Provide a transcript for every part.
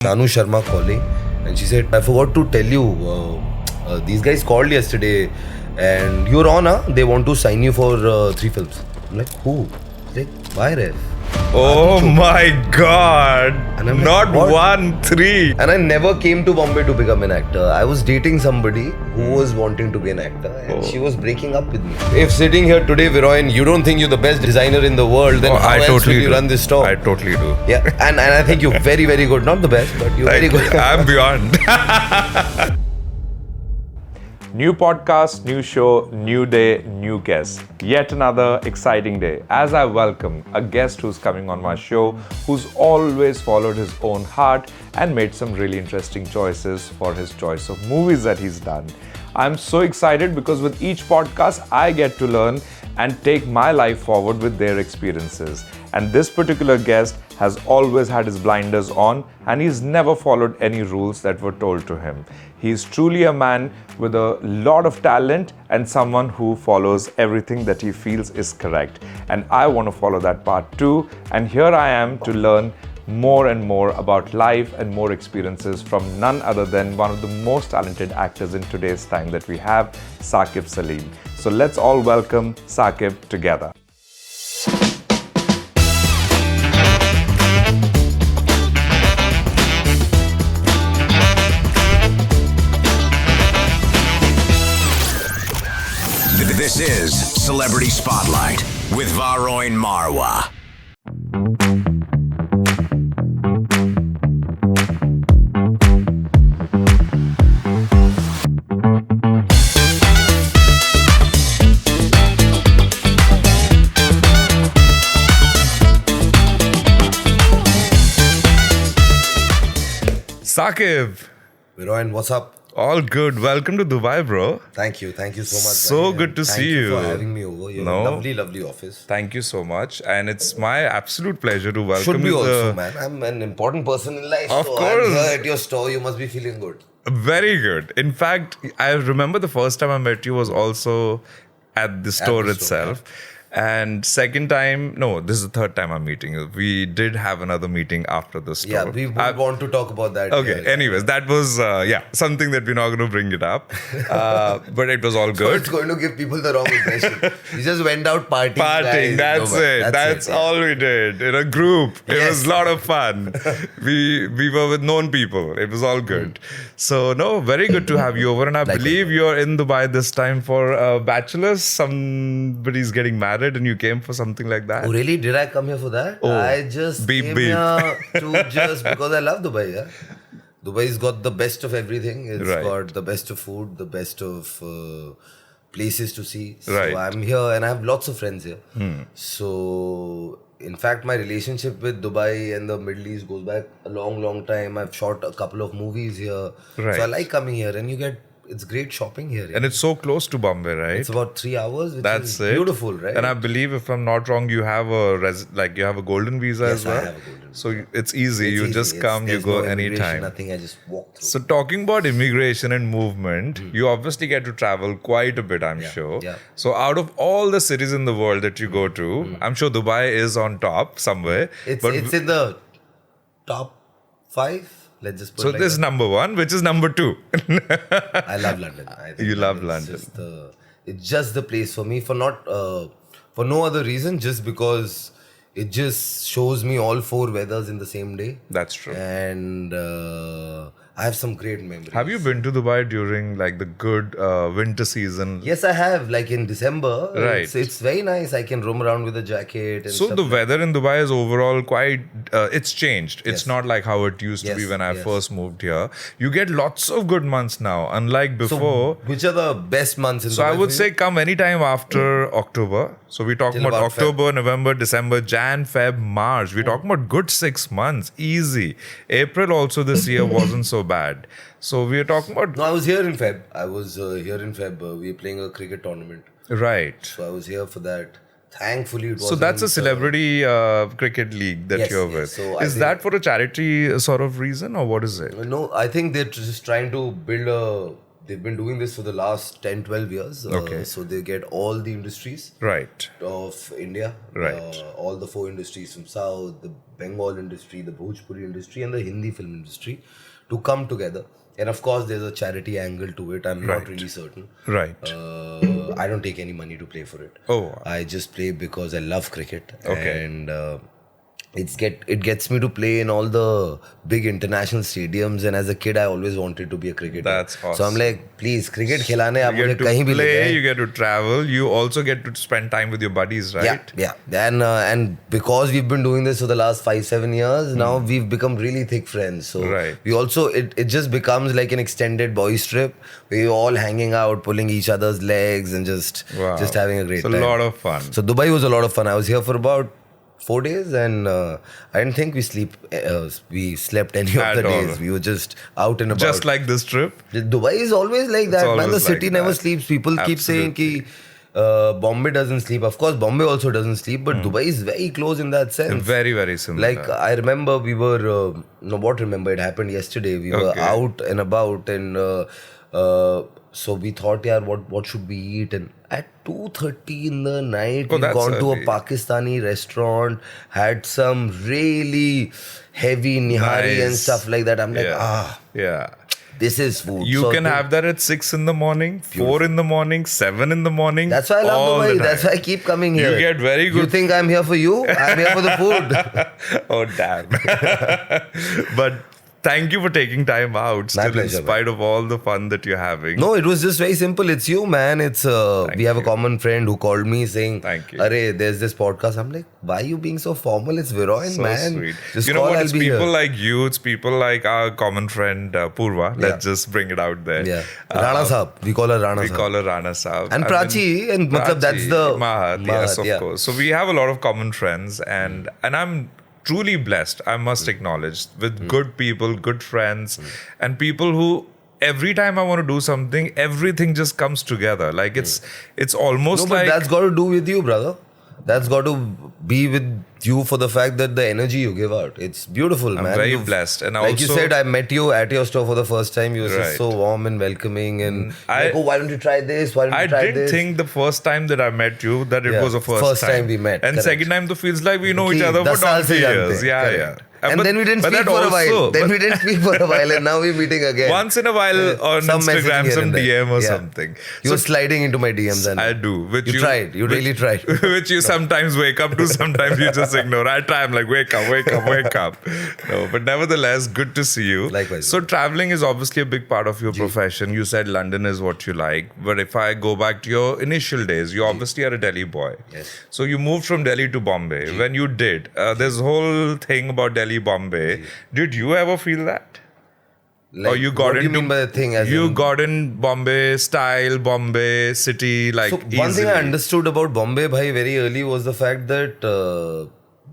Tanu Sharma calling, and she said, I forgot to tell you, these guys called yesterday and you're on, huh? They want to sign you for 3 films. I'm like, who? Like, why, Ref? Oh my god! And I'm like, Not what? 1, 3. And I never came to Bombay to become an actor. I was dating somebody who was wanting to be an actor, and she was breaking up with me. If sitting here today, Viroyan, you don't think you're the best designer in the world, then how else will you run this store? I totally do. Yeah, and I think you're very, very good. Not the best, but you're very good. I'm beyond. New podcast, new show, new day, new guest. Yet another exciting day as I welcome a guest who's coming on my show who's always followed his own heart and made some really interesting choices for his choice of movies that he's done. I'm so excited because with each podcast I get to learn and take my life forward with their experiences. And this particular guest has always had his blinders on and he's never followed any rules that were told to him. He's truly a man with a lot of talent and someone who follows everything that he feels is correct. And I want to follow that part too. And here I am to learn more and more about life and more experiences from none other than one of the most talented actors in today's time that we have, Saqib Saleem. So let's all welcome Saqib together. This is Celebrity Spotlight with Varoin Marwa. Saqib, Viroyan, what's up? all good. Welcome to Dubai, bro. Thank you so much. So man. good to Thank see you. for having me over. You're No. a lovely, lovely office. Thank you so much. And it's my absolute pleasure to welcome Should be you. also, man. I'm an important person in life. Of so course. I'm here at your store. You must be feeling good. Very good. In fact, I remember the first time I met you was also at the store the store, itself. And second time, no, this is the third time I'm meeting you. We did have another meeting after the store. Yeah, we would want to talk about that. Okay, here. anyways, that was, something that we're not going to bring it up. But it was all So good. it's going to give people the wrong impression. We just went out partying. Partying, guys. that's No, it. That's yeah. all we did in a group. It Yes. was a lot of fun. we were with known people. It was all good. So no, very good to have you over. And I believe you're in Dubai this time for a bachelor's. Somebody's getting married, and you came for something like that. Oh, really? Did I come here for that? Oh, I just beep, came beep. here to just because I love Dubai. Yeah, Dubai's got the best of everything. It's Right. got the best of food, the best of places to see. So Right. I'm here and I have lots of friends here. So in fact, my relationship with Dubai and the Middle East goes back a long, long time. I've shot a couple of movies here. Right. So I like coming here, and it's great shopping here. And it's so close to Bombay, right? It's about 3 hours, which That's is it. beautiful, right? And I believe, if I'm not wrong, you have you have a golden visa Yes, as well. I have a golden visa. So it's easy. It's you easy. just come, you There's go no immigration, anytime. Nothing. I just walk through. So talking about immigration and movement, you obviously get to travel quite a bit, I'm sure. yeah. So out of all the cities in the world that you go to, I'm sure Dubai is on top somewhere. It's in the top 5. Let's just put So it like this is that. number 1, which is number 2. I love London. I think You love it's London. It's just the place for me. For no other reason, just because it just shows me all 4 weathers in the same day. That's true. And I have some great memories. Have you been to Dubai during like the good winter season? Yes, I have. Like in December. Right. It's very nice. I can roam around with a jacket. And So stuff the like weather in Dubai is overall quite, it's changed. It's Yes. not like how it used to be Yes, when I yes. first moved here. You get lots of good months now, unlike before. So, which are the best months in So Dubai I would for say you? come anytime after October. So we're talking Till about about October, November, December, Jan, Feb, March. We're talking about good 6 months, easy. April also this year wasn't so bad. So we're talking about, No, I was here in Feb. I was here in Feb. We were playing a cricket tournament. right. So I was here for that. Thankfully, it was. So that's a celebrity cricket league that Yes, you're yes. with. So I Is think- that for a charity sort of reason or what is it? No, I think they're just trying to build they've been doing this for the last 10-12 years. Okay. So they get all the industries Right. of India, Right. all the 4 industries from South, the Bengal industry, the Bhojpuri industry, and the Hindi film industry to come together. And of course, there's a charity angle to it. I'm not really certain. Right. I don't take any money to play for it. Oh. I just play because I love cricket. Okay. And it gets me to play in all the big international stadiums. And as a kid, I always wanted to be a cricketer. That's awesome. So I'm like, please, cricket khilane aap You mujhe get to kahin bhi le play, jaye. you get to travel, you also get to spend time with your buddies, right? Yeah. And because we've been doing this for the last 5-7 years, now we've become really thick friends. So Right. we also, it just becomes like an extended boys trip. We're all hanging out, pulling each other's legs and just having a great It's time. a lot of fun. So Dubai was a lot of fun. I was here for about 4 days and I didn't think we slept any of At the all. days. We were just out and about. Just like this trip. Dubai is always like that, man. The always city like never that. sleeps. People keep saying ki Bombay doesn't sleep. Of course, Bombay also doesn't sleep, but Dubai is very close in that sense. Very, very similar. Like I remember we were it happened yesterday. We were Okay. out and about and so we thought, yaar, what should we eat? And at 2:30 in the night, we've that's gone to a early. Pakistani restaurant, had some really heavy nihari and Nice. stuff like that. I'm like, Yeah. this is food. You So can have that at 6 in the morning, 4 in the morning, 7 in the morning. That's why I love all the Dubai. time. That's why I keep coming here. You get very You good. think I'm here for you? I'm here for the food. Oh, damn. But thank you for taking time out, still pleasure, in spite of all the fun that you're having. No, it was just very simple. It's you, man. It's we have a common friend who called me saying, Thank you. "Arey, there's this podcast." I'm like, "Why are you being so formal? It's Viroin, So man. sweet. Just You know call, what? I'll It's be people here." like you. It's people like our common friend Purva. Let's just bring it out there. Yeah, Rana Saab. We call her Rana We Saab. call her Rana Saab. And Prachi, and matlab that's the Mahat, yes, of yeah. course. So we have a lot of common friends, and I'm truly blessed, I must acknowledge, with good people, good friends, and people who every time I want to do something, everything just comes together. Like it's almost No, but like that's got to do with you, brother. That's got to be with you for the fact that the energy you give out. It's beautiful, man. I'm very You've- blessed, and like you also- said, I met you at your store for the first time. You were Right. just so warm and welcoming, and I- like, oh, why don't you try this? Why don't I you try didn't this? think the first time that I met you that it Yeah, was a first first time we met, and correct. second time it feels like we know each Ki other for 10 saal se 20 jante years. hain. Yeah, Correct. yeah. And But- then we didn't but speak that for a while. also- Then but we didn't speak for a while, and now we're meeting again. once in a while on Some messaging Instagram, here some and there. DM or Yeah. something. You were sliding into my DMs, and I do. Which You tried. You really tried. Which you sometimes wake up to, sometimes you just ignore. I try. I'm like, wake up, wake up, wake up. No, but nevertheless, good to see you. Likewise. So traveling is obviously a big part of your profession. You said London is what you like, but if I go back to your initial days, you obviously are a Delhi boy. Yes. So you moved from Delhi to Bombay. When you did, there's a whole thing about Delhi, Bombay. Did you ever feel that? Like, Or you got what do you into mean by the thing? As you in- got in Bombay style, Bombay city, like So one thing easily. I understood about Bombay, bhai, very early was the fact that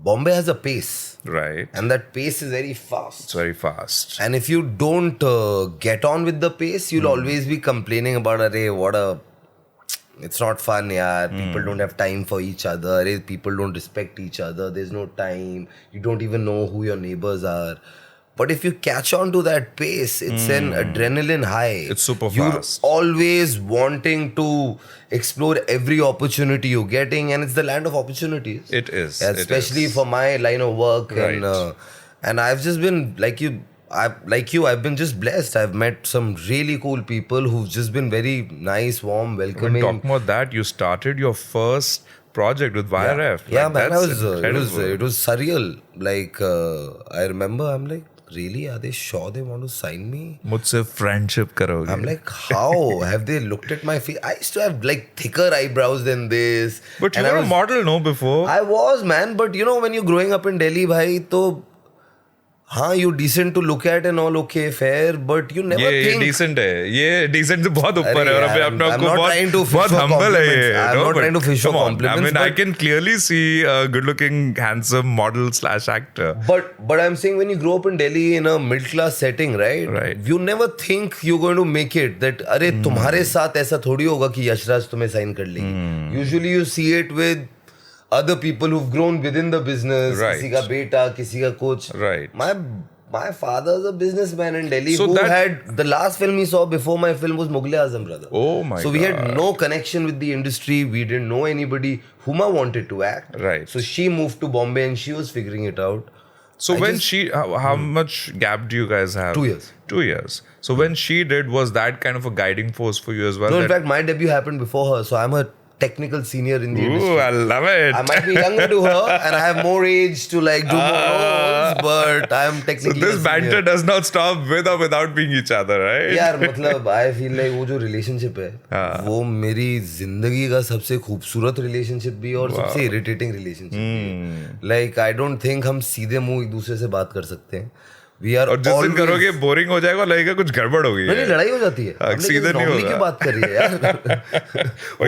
Bombay has a pace, Right. and that pace is very fast. It's very fast. And if you don't get on with the pace, you'll always be complaining about, "Arey, what a... It's not fun, yaar. People don't have time for each other. Arey, people don't respect each other. There's no time. You don't even know who your neighbors are." But if you catch on to that pace, it's an adrenaline high. It's super You're fast. always wanting to explore every opportunity you're getting, and it's the land of opportunities. It is. Yeah, it especially is. for my line of work, Right. and I've just been like you. I've been just blessed. I've met some really cool people who've just been very nice, warm, When welcoming. talking about that, you started your first project with YRF. Yeah, Like, man, that's incredible. it was surreal. Like I remember, I'm like, really? Are they sure they want to sign me? मुझसे friendship करोगे. I'm like, how have they looked at my face? I used to have like thicker eyebrows than this. But you and I were a was- model, no, before? I was, man, but you know, when you're growing up in Delhi, bhai, to you're decent to look at and all okay, fair, but you never ये think. decent है. ये decent से बहुत ऊपर अरे है और यार, अभी अपने आप I'm को not बहुत trying to fish बहुत for humble है ये. compliments. I'm no, not but trying to fish for come on. compliments, I mean, I but- can clearly see a good-looking, handsome model / actor. But I'm saying when you grow up in Delhi in a middle class setting, right? Right. You never think you're going to make it. That अरे तुम्हारे साथ ऐसा थोड़ी होगा कि यशराज तुम्हें sign कर लेगी. Usually you see it with other people who've grown within the business. Right. किसी का बेटा, किसी का कुछ. Right. My father's a businessman in Delhi So who that- had the last film he saw before my film was Mughal Azam, brother. Oh my So we had God. no connection with the industry. We didn't know anybody. Huma wanted to act. Right. So she moved to Bombay and she was figuring it out. So I when just- she, how much gap do you guys have? 2 years. 2 years. So when she did, was that kind of a guiding force for you as well? No, in that- fact, my debut happened before her. So I'm a technical senior in the industry. Ooh, I love it. I might be younger to her and I have more age to like do more roles, but I'm So technically this a banter senior. does not stop with or without being each other, right? यार मतलब I feel like वो जो relationship है वो मेरी जिंदगी का सबसे खूबसूरत रिलेशनशिप भी और सबसे इरिटेटिंग रिलेशनशिप भी लाइक आई डोंट थिंक हम सीधे मुंह एक दूसरे से बात कर सकते हैं वी आर और जिस दिन करोगे बोरिंग हो जाएगा, लगेगा कुछ गड़बड़ हो गई नहीं है। लड़ाई हो जाती है हाँ, हमने सीधे नहीं normally होगा। की बात कर रही है यार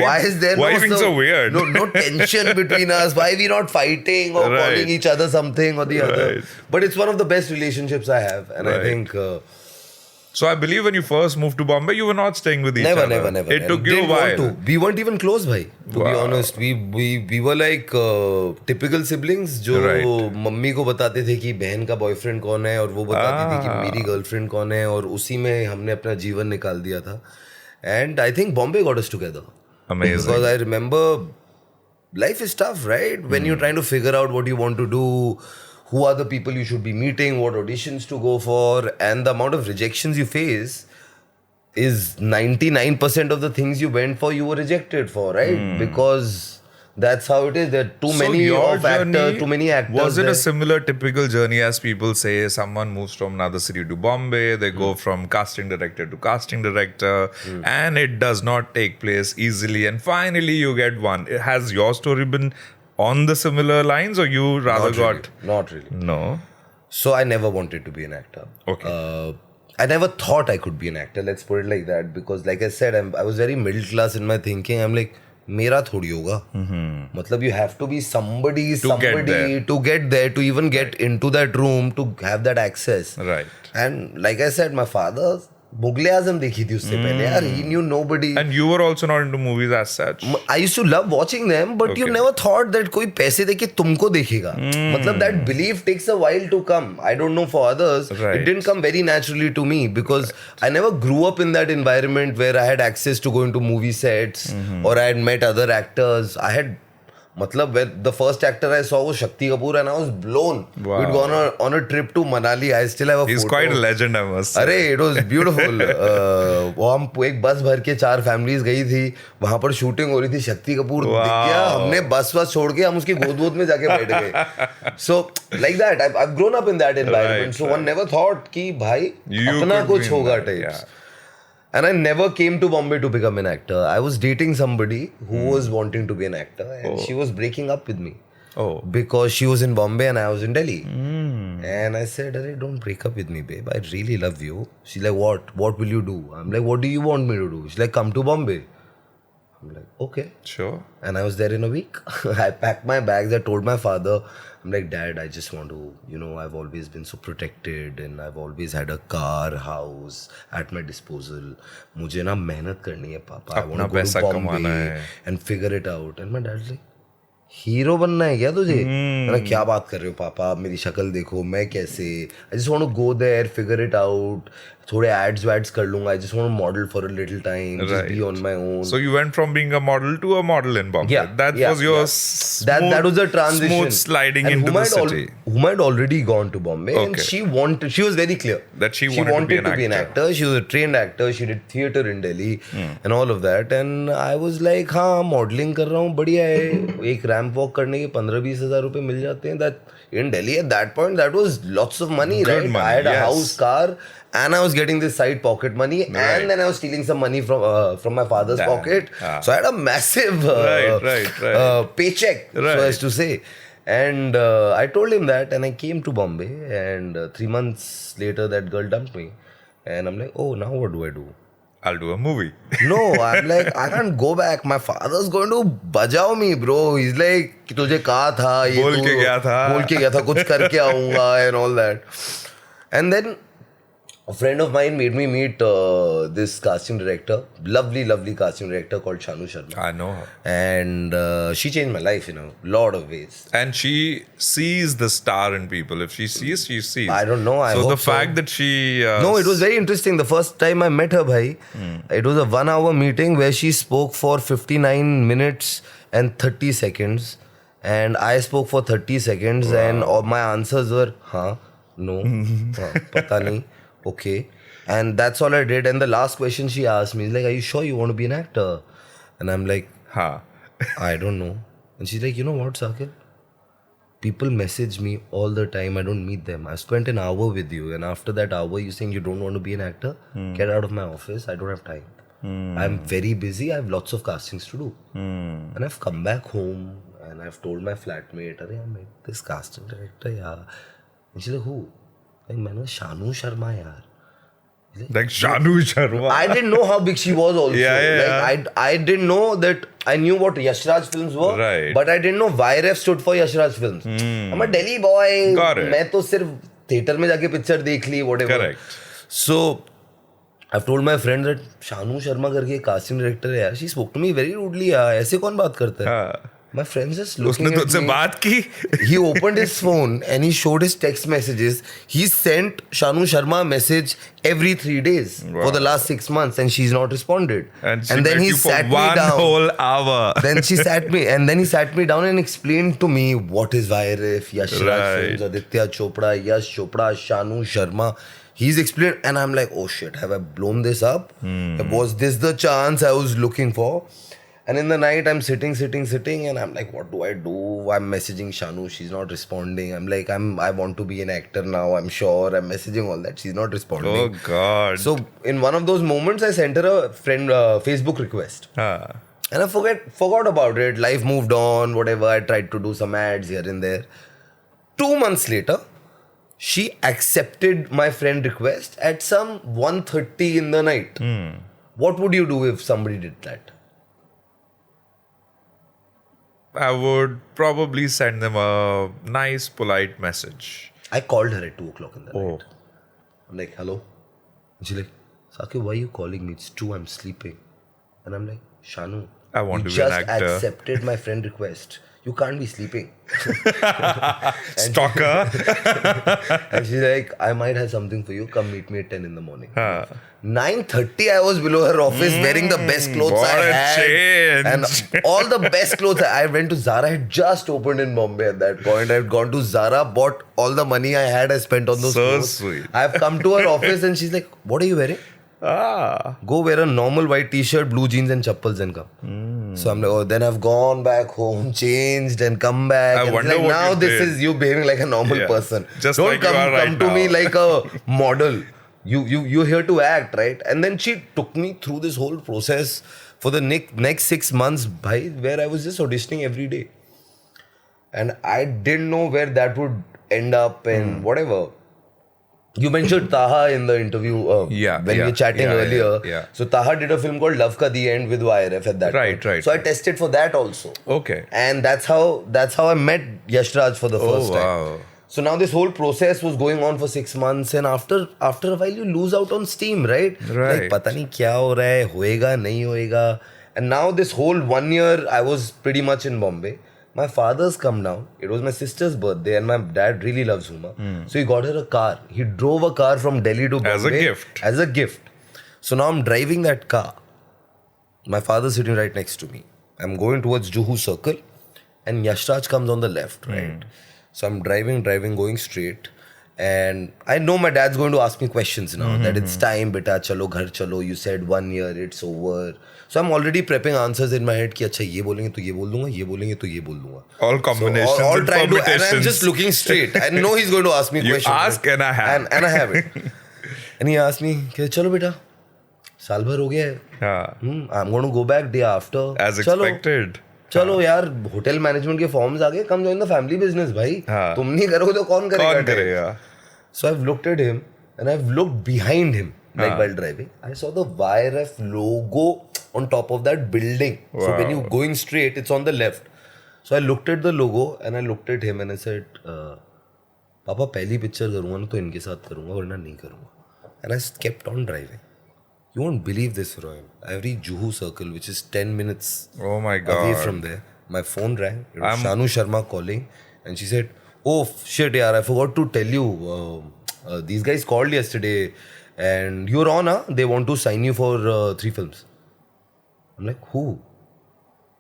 why is there why being so weird? no tension between us why we not fighting or Right. calling each other something or the other Right. but it's one of the best relationships I have and I Right. think So I believe when you first moved to Bombay, you were not staying with each never other. never It and took you a didn't want while. to. We weren't even close bhai to be Wow. honest we were like typical siblings जो Right. Mummy को बताते थे कि बहन का boyfriend कौन है और वो बताती थी कि Ah. मेरी गर्लफ्रेंड कौन है और उसी में हमने अपना जीवन निकाल दिया था and I think Bombay got us together Amazing. because I remember life is tough right when you're trying to figure out what you want to do who are the people you should be meeting what auditions to go for and the amount of rejections you face is 99% of the things you went for you were rejected for right because that's how it is there are too many your of actors journey, too many actors was it there. a similar typical journey as people say someone moves from another city to Bombay, they go from casting director to casting director and it does not take place easily and finally you get one. Has your story been on the similar lines or you rather Not really. No? So I never wanted to be an actor. Okay. I never thought I could be an actor. Let's put it like that. Because, like I said, I was very middle class in my thinking. I'm like, मेरा थोड़ी होगा. मतलब you have to be somebody to get there, to even get into that room, to have that access. Right. And like I said, my father, Mughal Azam देखी थी उससे पहले यार. He knew nobody. And you were also not into movies as such. I used to love watching them, but you Okay. never thought that कोई पैसे देके तुमको देखेगा. मतलब that belief takes a while to come. I don't know for others. Right. It didn't come very naturally to me because I never grew up in that environment where I had access to go into movie sets or I had met other actors. I had मतलब the first actor I saw was Shakti Kapoor and I was blown. Wow. We'd gone on a trip to Manali. I still have a He's photo. quite a legend, I must say. अरे it was beautiful वो हम एक बस भर के 4 families गई थी वहां पर शूटिंग हो रही थी शक्ति कपूर दिख गया हमने बस छोड़ के हम उसकी गोद में जाके बैठ गए so like that I have grown up in that environment so one never thought कि भाई You अपना could be कुछ in होगा that, types And I never came to Bombay to become an actor. I was dating somebody who was wanting to be an actor and she was breaking up with me. Oh. Because she was in Bombay and I was in Delhi. And I said, Arey, don't break up with me, babe. I really love you. She's like, what? What will you do? I'm like, what do you want me to do? She's like, come to Bombay. I'm like, okay. Sure. And I was there in a week. I packed my bags. I told my father, I'm like, Dad, I just want to, I've always been so protected and I've always had a car, house at my disposal. मुझे ना मेहनत करनी है पापा. I want to go to Bombay and figure it out. And my dad's like, hero बनना है क्या तुझे? मैंने क्या बात कर रहे हो पापा मेरी शक्ल देखो मैं कैसे I just want to go there figure it out थोड़े एड्स वैड्स कर लूंगा I just want to model for a little time just be on my own So you went from being a model to a model in Bombay. Was your that was a transition smooth sliding and into the city. Whom had already gone to Bombay and she was very clear That she wanted to be an actor. She was a trained actor she did theatre in Delhi and all of that and I was like हाँ modeling कर रहा हूँ बढ़िया है एक ramp walk करने के 15-20 हज़ार रुपए मिल जाते हैं that in Delhi at that point that was lots of money Good right money, I had a yes. house car and I was getting this side pocket money and then I was stealing some money from my father's Damn. pocket so I had a massive Right. paycheck so as to say and I told him that and I came to Bombay and 3 months later that girl dumped me and I'm like oh now what do I do I'll do a movie. no I'm like I can't go back my father's going to बजाओ me bro he's like कि तुझे कहा था ये बोल के गया था कुछ करके आऊंगा and all that and then A friend of mine made me meet this casting director, lovely casting director called Shanu Sharma. I know her. And she changed my life in a lot of ways. And she sees the star in people. If she sees, she sees. I don't know. I so hope the fact that she no, it was very interesting. The first time I met her, bhai, it was a 1 hour meeting where she spoke for 59 minutes and 30 seconds. And I spoke for 30 seconds. And all my answers were, huh, no, pata nahi. Okay. And that's all I did. And the last question she asked me is like, are you sure you want to be an actor? And I'm like, I don't know. And she's like, you know what, Sakil? People message me all the time. I don't meet them. I spent an hour with you. And after that hour, you're saying you don't want to be an actor? Get out of my office. I don't have time. I'm very busy. I have lots of castings to do. And I've come back home and I've told my flatmate, I met this casting director, yeah. And she's like, who? Like, man, Shanu Sharma, yaar. Like Shanu Sharma. I didn't know how big she was also. Yeah. I didn't know that. I knew what Yashraj films were. Right. But I didn't know YRF stood for Yashraj films. I'm a Delhi boy. Got it. मैं तो सिर्फ theater में जाके picture देख ली, whatever. Correct. So, I've told my friend that Shanu Sharma करके casting director है यार. She spoke to me very rudely यार. ऐसे कौन बात करता है? My friend's just looking उसने at तुझसे me. बात की? He opened his phone and he showed his text messages. He sent Shanu Sharma a message every 3 days for the last 6 months, and she's not responded. And then he you for sat me one down. whole hour. Then she sat me, and then he sat me down and explained to me what is YRF, Yash Raj Films, Aditya Chopra, Yash Chopra, Shanu Sharma. He's explained, and I'm like, oh shit, have I blown this up? Was this the chance I was looking for? And in the night, I'm sitting, and I'm like, what do I do? I'm messaging Shanu, she's not responding. I'm like, I want to be an actor now, I'm sure. I'm messaging all that, she's not responding. Oh God. So in one of those moments, I sent her a friend Facebook request. And I forgot about it. Life moved on, whatever. I tried to do some ads here and there. 2 months later, she accepted my friend request at some 1:30 in the night. What would you do if somebody did that? I would probably send them a nice, polite message. I called her at 2 o'clock in the Oh. night. I'm like, hello? And she's like, Sakib, why are you calling me? It's 2, I'm sleeping. And I'm like, Shanu, I want you to be an just actor. accepted my friend request. You can't be sleeping. Stalker. And she's like, I might have something for you. Come meet me at 10 in the morning. 9:30, I was below her office wearing the best clothes What I a had. change. And all the best clothes. I went to Zara. I had just opened in Bombay at that point. I had gone to Zara, bought all the money I had. I spent on those So clothes. sweet. I've come to her office and she's like, what are you wearing? Go wear a normal white t-shirt, blue jeans and chappals and come. So I'm like, oh, then I've gone back home, changed and come back. I And it's wonder like, what now you this did. is you behaving like a normal Yeah. person. Just Don't like you come, are right come to me now. like a model. You're here to act, right? And then she took me through this whole process for the next 6 months, where I was just auditioning every day. And I didn't know where that would end up and whatever. You mentioned Taha in the interview when we were chatting earlier. Yeah. So Taha did a film called Love Ka The End with YRF at that point. Right. So I tested for that also. Okay. And that's how I met Yash Raj for the first time. Wow. So now this whole process was going on for 6 months, and after a while you lose out on steam, right? Right. Like पता नहीं क्या हो रहा है, होएगा नहीं होएगा. And now this whole 1 year I was pretty much in Bombay. My father's come down. It was my sister's birthday, and my dad really loves Huma. So he got her a car. He drove a car from Delhi to Bombay As a gift. As a gift. So now I'm driving that car. My father's sitting right next to me. I'm going towards Juhu Circle, and Yash Raj comes on the left, right? So I'm driving, going straight. And I know my dad's going to ask me questions now. That it's time, beta, chalo, ghar chalo. You said 1 year, it's over. So I'm already prepping answers in my head कि अच्छा ये बोलेंगे तो ये बोल दूंगा, ये बोलेंगे तो ये बोल दूंगा. All combinations So all and trying to, and I'm permutations. just looking straight. I know he's going to ask me You questions. ask and I have. And I have it. And he asked me कि चलो बेटा, साल भर हो गया है. I'm going to go back day after. As चलो. expected. चलो यार, होटल मैनेजमेंट के फॉर्म्स आ गए, come join the family business भाई. तुम नहीं करोगे तो कौन करेगा? So I've looked at him and I've looked behind him while driving. I saw the YRF logo on top of that building. So when you're going straight, it's on the left. So I looked at the logo and I looked at him and I said, पापा पहली picture करूँगा ना तो इनके साथ करूँगा वरना नहीं करूँगा. and I kept on driving. You won't believe this, Royan. I reached Juhu Circle, which is 10 minutes Oh my God. away from there. My phone rang. It was Shanu Sharma calling, and she said, "Oh shit, yaar, I forgot to tell you. These guys called yesterday, and you're on, huh? They want to sign you for 3 films." I'm like, "Who?"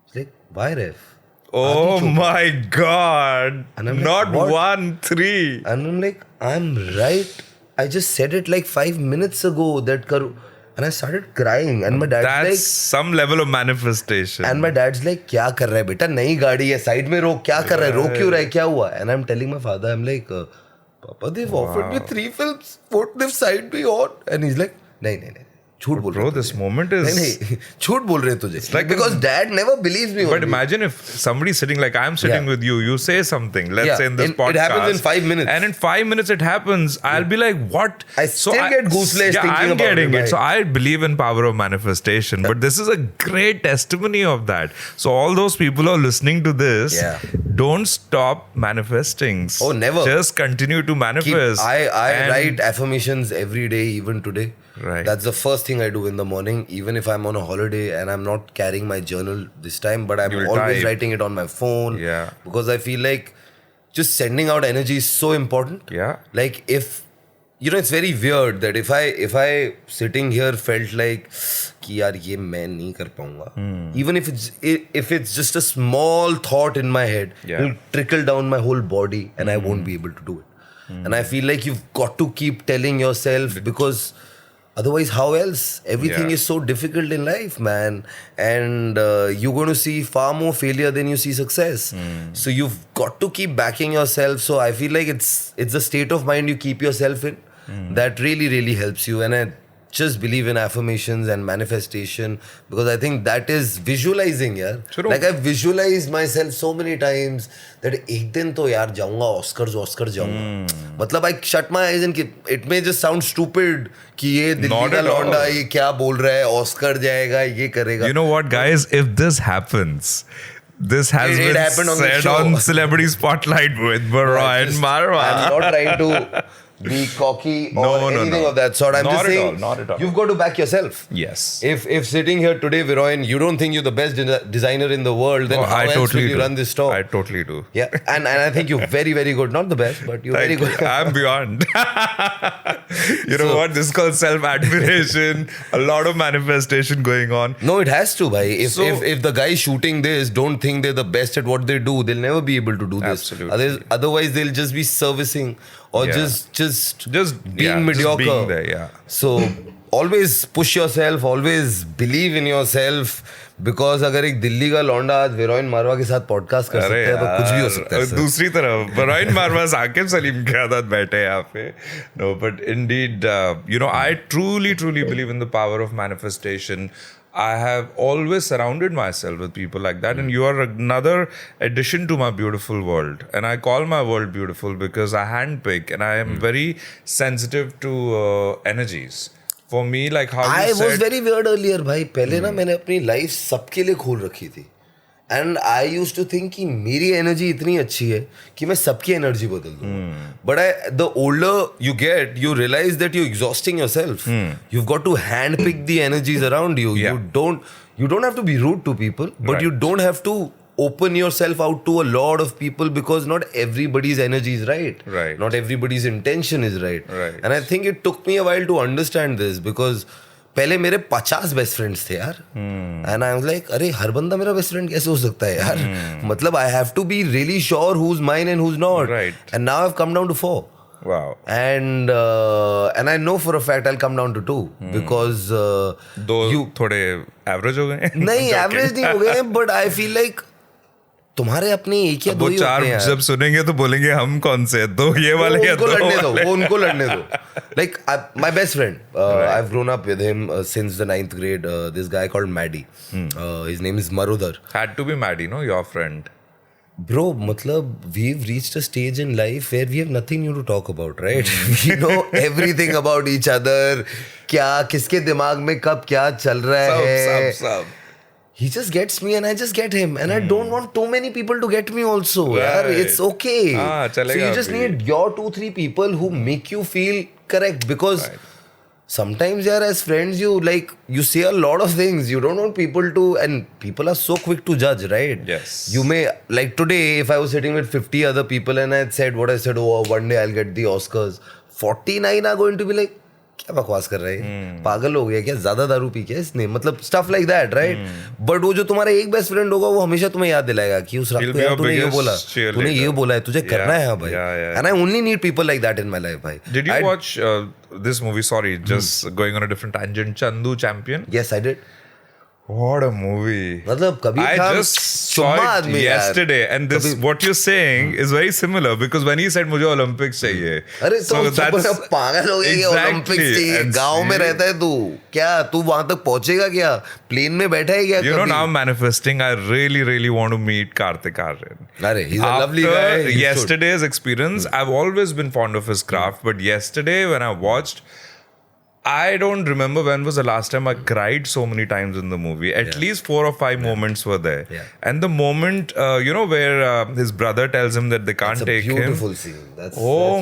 She's like, "Why, ref?" Oh my God. And I'm like, Not what? 1, 3. And I'm like, I'm right. I just said it like 5 minutes ago that karu. And I started crying. And my dad's That's like, some level of manifestation. and my dad's like, क्या कर रहा है बेटा, नई गाड़ी है, side में रोक, क्या कर रहा है, रोक क्यों रहा है, क्या हुआ? And I'm telling my father, I'm like, Papa, they've offered me 3 films. What they've signed me on? And he's like, नहीं, झूठ बोल रहे Bro, हो this तुझे. moment is... नहीं, झूठ बोल रहे हैं तुझे. like Because dad never believes me. But only. imagine if somebody sitting like I'm sitting Yeah. with you, you say something, let's Yeah, say in this and podcast. it happens in 5 minutes. And in 5 minutes it happens. I'll be like, what? I still get goosebumps Yeah, thinking I'm about getting it, it. So right. I believe in power of manifestation. But this is a great testimony of that. So all those people who are listening to this, Yeah. don't stop manifesting. Oh, never. Just continue to manifest. I And- write affirmations every day, even today. Right. That's the first thing I do in the morning, even if I'm on a holiday and I'm not carrying my journal this time, but I'm You'll always type. writing it on my phone. Yeah. Because I feel like just sending out energy is so important. Yeah. Like if you know, it's very weird that if I sitting here felt like कि यार ये मैं नहीं कर पाऊंगा, even if it's just a small thought in my head, Yeah. it'll trickle down my whole body and I won't be able to do it. And I feel like you've got to keep telling yourself, because otherwise, how else? Everything Yeah. is so difficult in life, man. And you're going to see far more failure than you see success. So you've got to keep backing yourself. So I feel like it's the state of mind you keep yourself in that really, really helps you. And I just believe in affirmations and manifestation, because I think that is visualizing, yaar. True. Like I've visualized myself so many times that एक दिन तो यार जाऊंगा Oscar जाऊंगा. मतलब I shut my eyes and it may just sound stupid कि ये Delhi Not का at all. लौंडा ये क्या बोल रहा है, ऑस्कर जाएगा, ये करेगा. You know what, guys? If this happens, this has It been happened on the said show. on Celebrity Spotlight with Barra and Marwa. I'm not trying to be cocky or No, anything no. of that sort. I'm Not just at saying, all, not at all. you've got to back yourself. Yes. If sitting here today, Viroyan, you don't think you're the best designer in the world, then Oh, how I else totally will you do. run this store? I totally do. Yeah, and I think you're very, very good. Not the best, but you're very Thank good. you. I'm beyond. You know what? This is called self-admiration. A lot of manifestation going on. No, it has to, bhai. So- If the guys shooting this don't think they're the best at what they do, they'll never be able to do this. Absolutely. Otherwise, they'll just be servicing or Yeah. just being yeah, mediocre. Just being there, yeah. So always push yourself, always believe in yourself, because अगर एक दिल्ली का लौंडा आज विरोइन मारवा के साथ podcast कर सकता है तो कुछ भी हो सकता है और सर. दूसरी तरफ बराइन मारवा साकिब सलीम के साथ बैठे यहाँ पे. No, but indeed, I truly believe in the power of manifestation. I have always surrounded myself with people like that, and you are another addition to my beautiful world. And I call my world beautiful because I handpick, and I am very sensitive to energies. For me, like how I you was said, very weird earlier, भाई. पहले ना मैंने अपनी life सबके लिए खोल रखी थी. And I use to think कि मेरी एनर्जी इतनी अच्छी है कि मैं सबकी एनर्जी बदल दूंगा. But the older you get, you realize that you exhausting yourself. You've got to handpick the energies around you. Yeah. You don't have to be rude to people, but Right. you don't have to open yourself out to a lot of people, because not everybody's energy is right. Right. Not everybody's intention is right. Right. And I think it took me a while to understand this, because पहले मेरे 50 best friends थे यार. And I was like, अरे हर बंदा मेरा best friend कैसे हो सकता है यार. मतलब I have to be really sure who is mine and who is not. Right. And now I have come down to 4. wow. And I know for a fact I'll come down to 2, because दो you थोड़े average हो गए. नहीं average नहीं हो गए, but I feel like तुम्हारे अपने एक या दो वो ही चार होते हैं यार. जब सुनेंगे तो बोलेंगे हम कौन से दो ये वाले या उनको दो लड़ने दो, वाले. वो उनको लड़ने दो. Like my best friend, I've grown up with him since the 9th grade. This guy called Maddie. His name is Marudhar. Had to be Maddie, no? Your friend. Bro, matlab, we've reached a stage in life where we have nothing new to talk about, right? We know everything about each other. क्या किसके दिमाग में कब क्या चल रहा है. सब. He just gets me and I just get him, and I don't want too many people to get me also. यार, Right. it's okay. So चलेगा you just अभी. need your 2-3 people who make you feel correct, because sometimes yeah, as friends you say a lot of things. You don't want people to, and people are so quick to judge, right? Yes. You may, like today, if I was sitting with 50 other people and I had said what I said, oh, one day I'll get the Oscars, 49 are going to be like, क्या बकवास कर रहे हैं, पागल हो गया क्या, ज्यादा दारू पी क्या इसने, मतलब stuff like that, right? But वो जो तुम्हारा एक बेस्ट फ्रेंड होगा वो हमेशा तुम्हें याद दिलाएगा कि उस रात को यार तूने ये बोला है, तुझे करना है भाई. And I only need people like that in my life भाई. Did you watch this movie? Sorry, just going on a different tangent. Chandu Champion. Yes, I did. What a movie! मतलब Kabir I Khan just saw it yesterday, and this what you're saying is very similar because when he said मुझे Olympics चाहिए, अरे तो पागल हो गया, Olympics चाहिए, गांव में रहता है तू, क्या तू वहां तक पहुंचेगा क्या, प्लेन में बैठा है क्या? You know, now I'm manifesting. I really want to meet Kartik Aaryan. अरे he's a lovely guy. After yesterday's experience, I've always been fond of his craft, but yesterday when I watched, I don't remember when was the last time I cried so many times in the movie. At least 4 or 5 moments were there. Yeah. And the moment, where his brother tells him that they can't take him. Beautiful scene. That's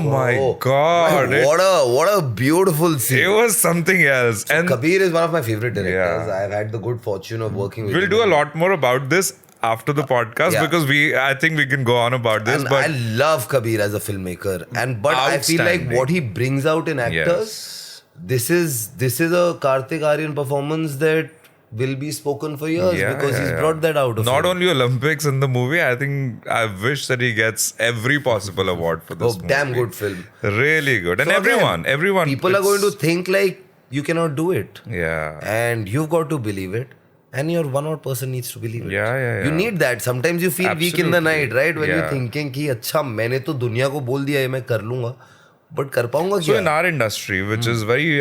my God. What a beautiful scene. It was something else. So and Kabir is one of my favorite directors. Yeah. I've had the good fortune of working with we'll him. do a lot more about this after the podcast because I think we can go on about this. And but I love Kabir as a filmmaker. But I feel like what he brings out in actors, this is a Kartik Aaryan performance that will be spoken for years because he's brought that out of Not him. only Olympics in the movie, I think I wish that he gets every possible award for this movie. Damn good film. Really good. And So everyone. People are going to think like you cannot do it. Yeah. And you've got to believe it. And your one odd person needs to believe it. Yeah. You need that. Sometimes you feel weak in the night, right? When you're thinking कि अच्छा मैंने तो दुनिया को बोल दिया है मैं कर लूँगा. But कर पाऊंगा क्या? So in our industry, which is very,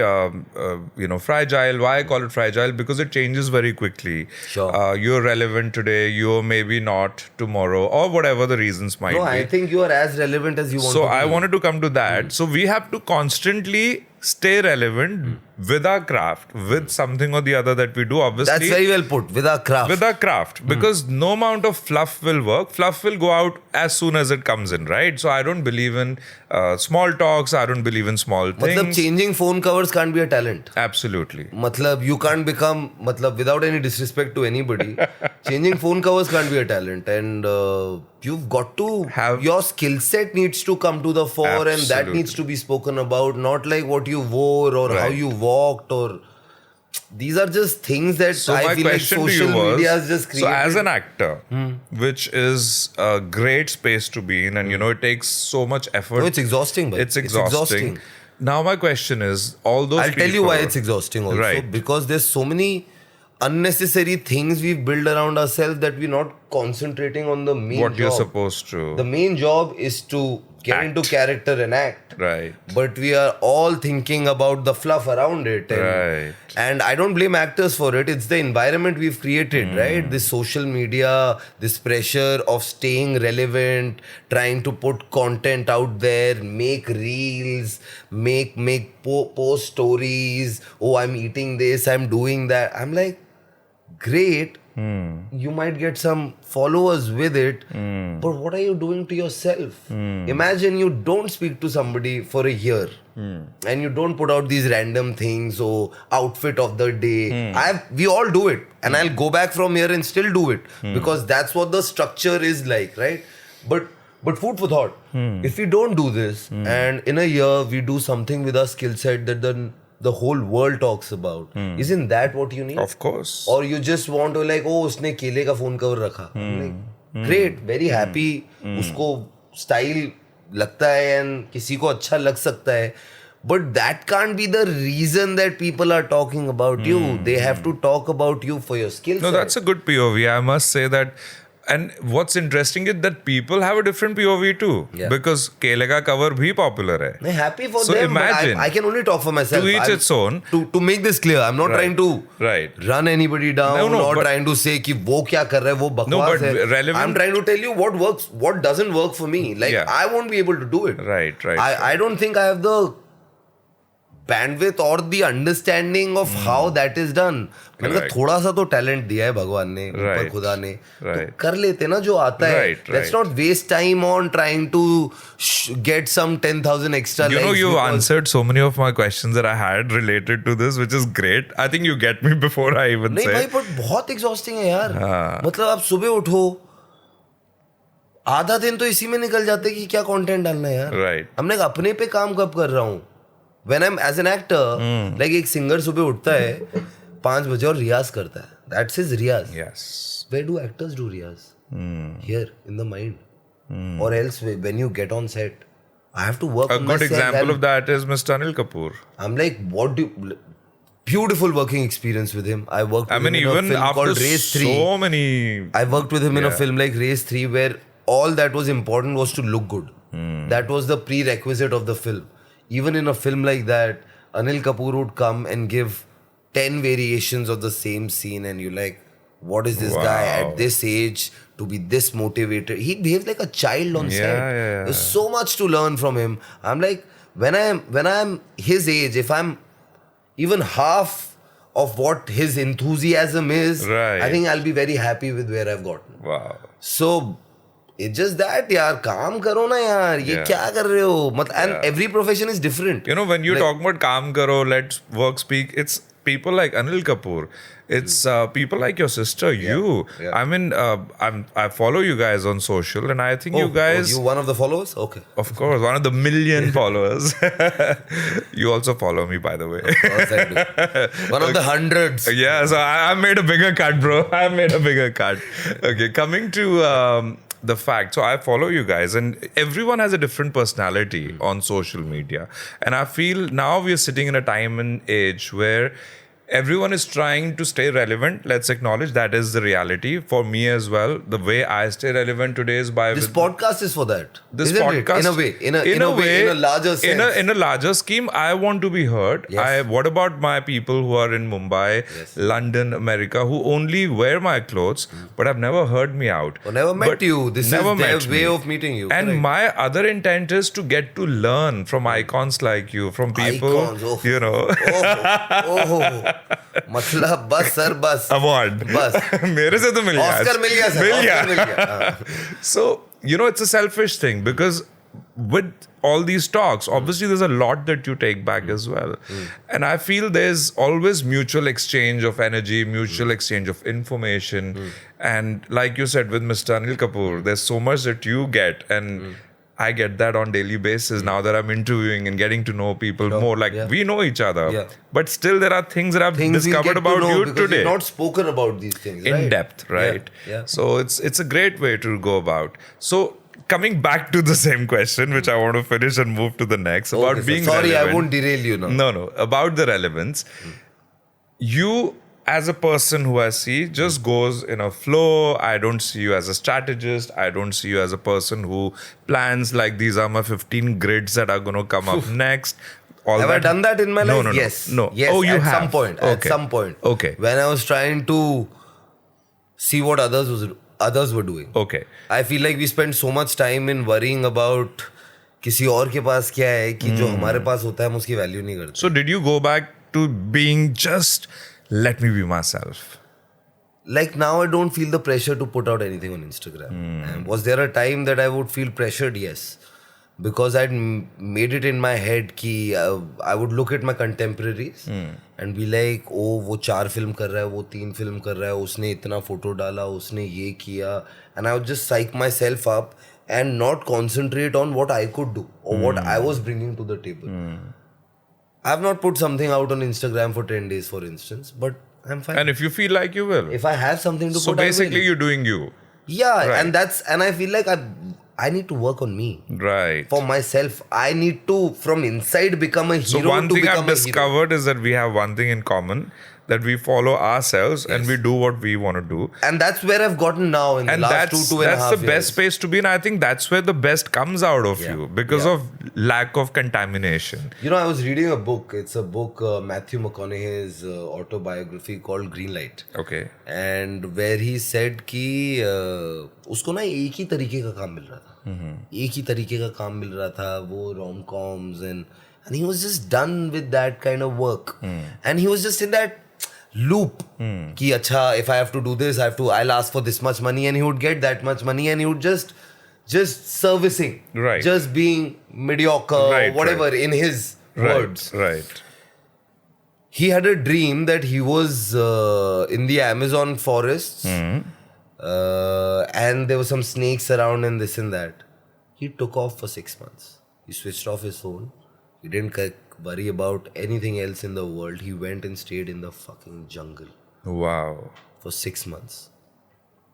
fragile. Why I call it fragile? Because it changes very quickly. Sure. You're relevant today. You're maybe not tomorrow, or whatever the reasons might be. No, I think you are as relevant as you want to be. So I wanted to come to that. So we have to constantly stay relevant with our craft, with something or the other that we do. Obviously, that's very well put. With our craft. With our craft, because no amount of fluff will work. Fluff will go out as soon as it comes in, right? So I don't believe in small talks. I don't believe in small things. मतलब changing phone covers can't be a talent. Absolutely. मतलब you can't become, मतलब without any disrespect to anybody, changing phone covers can't be a talent, and you've got to have your skill set needs to come to the fore. Absolutely. And that needs to be spoken about, not like what you wore or how you walked, or these are just things that I feel like social media has just created. So as an actor, which is a great space to be in, and it takes so much effort. No, it's exhausting. But it's exhausting. Now my question is, all those I'll tell you why it's exhausting also. Right. Because there's so many unnecessary things we've built around ourselves that we're not concentrating on the main what job. You're supposed to. The main job is to get into character and act. Right. But we are all thinking about the fluff around it. And, right. And I don't blame actors for it. It's the environment we've created, right? This social media, this pressure of staying relevant, trying to put content out there, make reels, post stories. Oh, I'm eating this, I'm doing that. I'm like, great. You might get some followers with it, but what are you doing to yourself? Imagine you don't speak to somebody for a year and you don't put out these random things or outfit of the day. We all do it, and I'll go back from here and still do it because that's what the structure is like, right? But food for thought. If we don't do this and in a year we do something with our skill set that the whole world talks about, isn't that what you need? Of course. Or you just want to like, oh, उसने केले का phone cover रखा. Like, great, very happy. उसको style लगता है and किसी को अच्छा लग सकता है. But that can't be the reason that people are talking about you. They have to talk about you for your skill set. No, that's a good POV. I must say that. And what's interesting is that people have a different POV too. Yeah. Because Kele ka cover bhi popular hai. I'm happy for so them, imagine, but I can only talk for myself. To each its own. To make this clear, I'm not trying to run anybody down, not trying to say कि वो क्या कर रहा है, वो बकवास है. Relevant, I'm trying to tell you what works, what doesn't work for me. Like, I won't be able to do it. Right. I don't think I have the bandwidth or the understanding of how that is done. मैंने कहा थोड़ा सा तो talent दिया है भगवान ने, ऊपर खुदा ने, तो कर लेते ना जो आता है. Let's not waste time on trying to get some 10,000 extra likes. You know, you answered so many of my questions that I had related to this, which is great. I think you get me before I even say. नहीं भाई, but बहुत exhausting है यार. मतलब आप सुबह उठो, आधा दिन तो इसी में निकल जाते कि क्या कंटेंट डालना है यार. Right. हमने अपने पे काम कब कर रहा हूँ. When I'm as an actor, like एक सिंगर सुबह उठता है 5 बजे और रियाज करता है. That's his Riyaz. Yes. Where do actors do Riyaz? Here in the mind. Or else when you get on set, I have to work. A good example of that is Mr. Anil Kapoor. I'm like, what do you... Beautiful working experience with him. I worked with him in a film called Race 3. So many... I worked with him in a film like Race 3 where all that was important was to look good. That was the prerequisite of the film. Even in a film like that, Anil Kapoor would come and give 10 variations of the same scene and you're like, what is this guy at this age to be this motivated? He behaves like a child on set. There's so much to learn from him. I'm like, when I'm his age, if I'm even half of what his enthusiasm is, I think I'll be very happy with where I've gotten. Wow. So it's just that यार काम करो ना यार ये क्या कर रहे हो मतलब and every profession is different. You know, when you talk about काम करो, let's work speak, it's people like Anil Kapoor. It's people like your sister, you. I mean, I follow you guys on social and I think you guys... you one of the followers? Okay. Of course, one of the million followers. You also follow me, by the way. Of course I do. One of the hundreds. Yeah, so I made a bigger cut, bro. I made a bigger cut. Okay, coming to... the fact, so I follow you guys and everyone has a different personality on social media, and I feel now we are sitting in a time and age where everyone is trying to stay relevant. Let's acknowledge that is the reality for me as well. The way I stay relevant today is by this podcast is for that. This isn't podcast, it? In a way, in a larger sense. In a larger scheme, I want to be heard. What about my people who are in Mumbai, London, America, who only wear my clothes but have never heard me out? Or never met you. This is their way of meeting you. And my other intent is to get to learn from icons like you, from people, you know. मतलब बस sir बस award बस मेरे से तो मिल गया Oscar मिल गया sir Oscar मिल गया So you know, it's a selfish thing because with all these talks obviously there's a lot that you take back as well, and I feel there's always mutual exchange of energy, mutual exchange of information, and like you said with Mr. Anil Kapoor, there's so much that you get and I get that on daily basis now that I'm interviewing and getting to know people more. Like we know each other, but still there are things that I've discovered about you today. You've not spoken about these things in depth, right? So it's a great way to go about. So coming back to the same question, which I want to finish and move to the next about being sorry, relevant. I won't derail you now. No, about the relevance. You as a person who I see just goes in a flow. I don't see you as a strategist. I don't see you as a person who plans like these are my 15 grids that are going to come up next. Have I done that in my life? No. Yes, oh, you at have. some point. Okay. At some point. Okay. When I was trying to see what others were doing. Okay. I feel like we spend so much time in worrying about किसी और के पास क्या है कि जो हमारे पास होता है हम उसकी वैल्यू नहीं करते. So did you go back to being just let me be myself? Like now I don't feel the pressure to put out anything on Instagram. And was there a time that I would feel pressured? Yes. Because I'd made it in my head कि I would look at my contemporaries and be like, oh वो 4 film कर रहा है, वो 3 film कर रहा है, उसने इतना फोटो डाला, उसने ये किया, and I would just psych myself up and not concentrate on what I could do or what I was bringing to the table. I have not put something out on Instagram for 10 days, for instance, but I'm fine. And if you feel like you will. If I have something to so put out. So basically you're doing you. Yeah, right. and I feel like I need to work on me. Right. For myself. I need to, from inside, become a hero. So one thing I've discovered is that we have one thing in common, that we follow ourselves and we do what we want to do. And that's where I've gotten now in the last 2.5 years. That's the best space to be in. I think that's where the best comes out of you because of lack of contamination. You know, I was reading a book. It's a book, Matthew McConaughey's autobiography called Greenlight. Okay. And where he said कि उसको ना एक ही तरीके का काम मिल रहा था. एक ही तरीके का काम मिल रहा था. वो rom-coms And he was just done with that kind of work. And he was just in that loop. Ki acha, if I have to do this, I'll ask for this much money, and he would get that much money, and he would just servicing. Right. Just being mediocre, Right, whatever, right. in his words. Right. He had a dream that he was in the Amazon forests, and there were some snakes around and this and that. He took off for 6 months. He switched off his phone. He didn't worry about anything else in the world. He went and stayed in the fucking jungle Wow. for 6 months.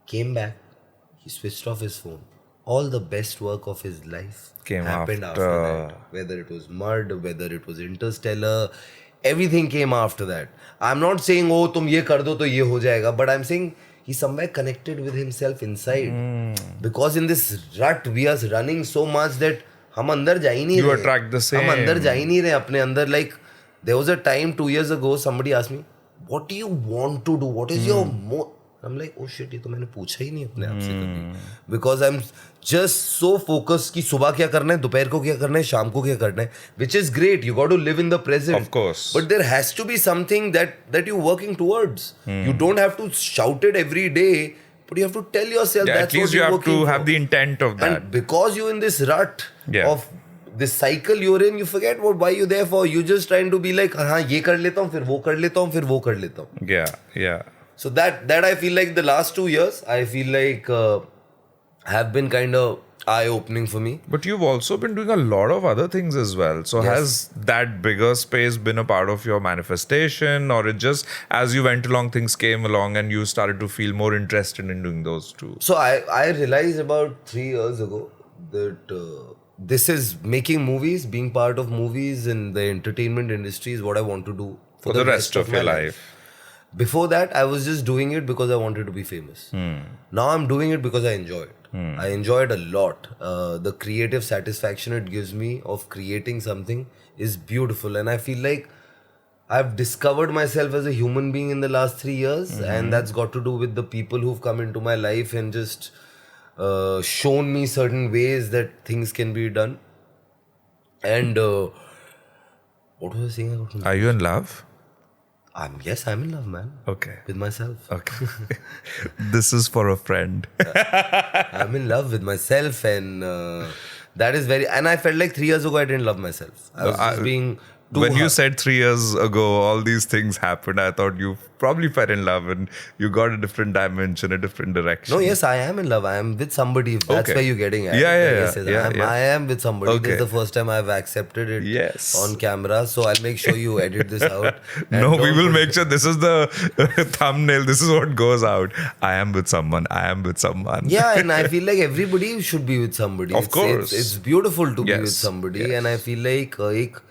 Came back. He switched off his phone. All the best work of his life Came happened after. after that. Whether it was Mud, whether it was Interstellar, everything came after that. I'm not saying, oh, tum ye kar do to ye ho jayega, but I'm saying he's somewhere connected with himself inside. Because in this rut, we are running so much that हम अंदर जा ही नहीं You रहे. attract the same. हम अंदर जा ही नहीं रहे अपने अंदर. Like there was a time 2 years ago, somebody asked me, what do you want to do? What is your I'm like, oh shit, ये तो मैंने पूछा ही नहीं अपने आप से कभी. Because I'm just so focused कि सुबह क्या करना है, दोपहर को क्या करना है, शाम को क्या करना है. Which is great. You got to live in the present. Of course. But there has to be something that you're working towards. You don't have to shout it every day, but you have to tell yourself Yeah, that's at least what you you're have working to for. have the intent of that. And because you're in this rut Yeah. of this cycle you're in, you forget why you're there for. You're just trying to be like, हाँ ये कर लेता हूँ, फिर वो कर लेता हूँ, फिर वो कर लेता हूँ. Yeah. So that I feel like the last 2 years, I feel like have been kind of eye-opening for me. But you've also been doing a lot of other things as well. So Yes. has that bigger space been a part of your manifestation, or it just as you went along, things came along and you started to feel more interested in doing those too? So I realized about 3 years ago that this is making movies, being part of movies in the entertainment industry is what I want to do For the rest of your my life. Before that, I was just doing it because I wanted to be famous. Now I'm doing it because I enjoy it. I enjoy it a lot. The creative satisfaction it gives me of creating something is beautiful. And I feel like I've discovered myself as a human being in the last 3 years. And that's got to do with the people who've come into my life and just shown me certain ways that things can be done. And what was I saying? Are you in love? Yes, I'm in love, man. Okay. With myself. Okay. This is for a friend. I'm in love with myself, and that is very. And I felt like 3 years ago I didn't love myself. I was just being too When you hard. said 3 years ago, all these things happened, I thought you probably fell in love and you got a different dimension, a different direction. No, yes, I am in love. I am with somebody. If that's Okay. where you're getting at. Yeah. Yes, I am with somebody. Okay. This is the first time I've accepted it Yes. on camera. So I'll make sure you edit this out. And No, we don't will put- make sure this is the thumbnail. This is what goes out. I am with someone. I am with someone. Yeah, and I feel like everybody should be with somebody. Of course. It's beautiful to be Yes, with somebody, yes. and I feel like एक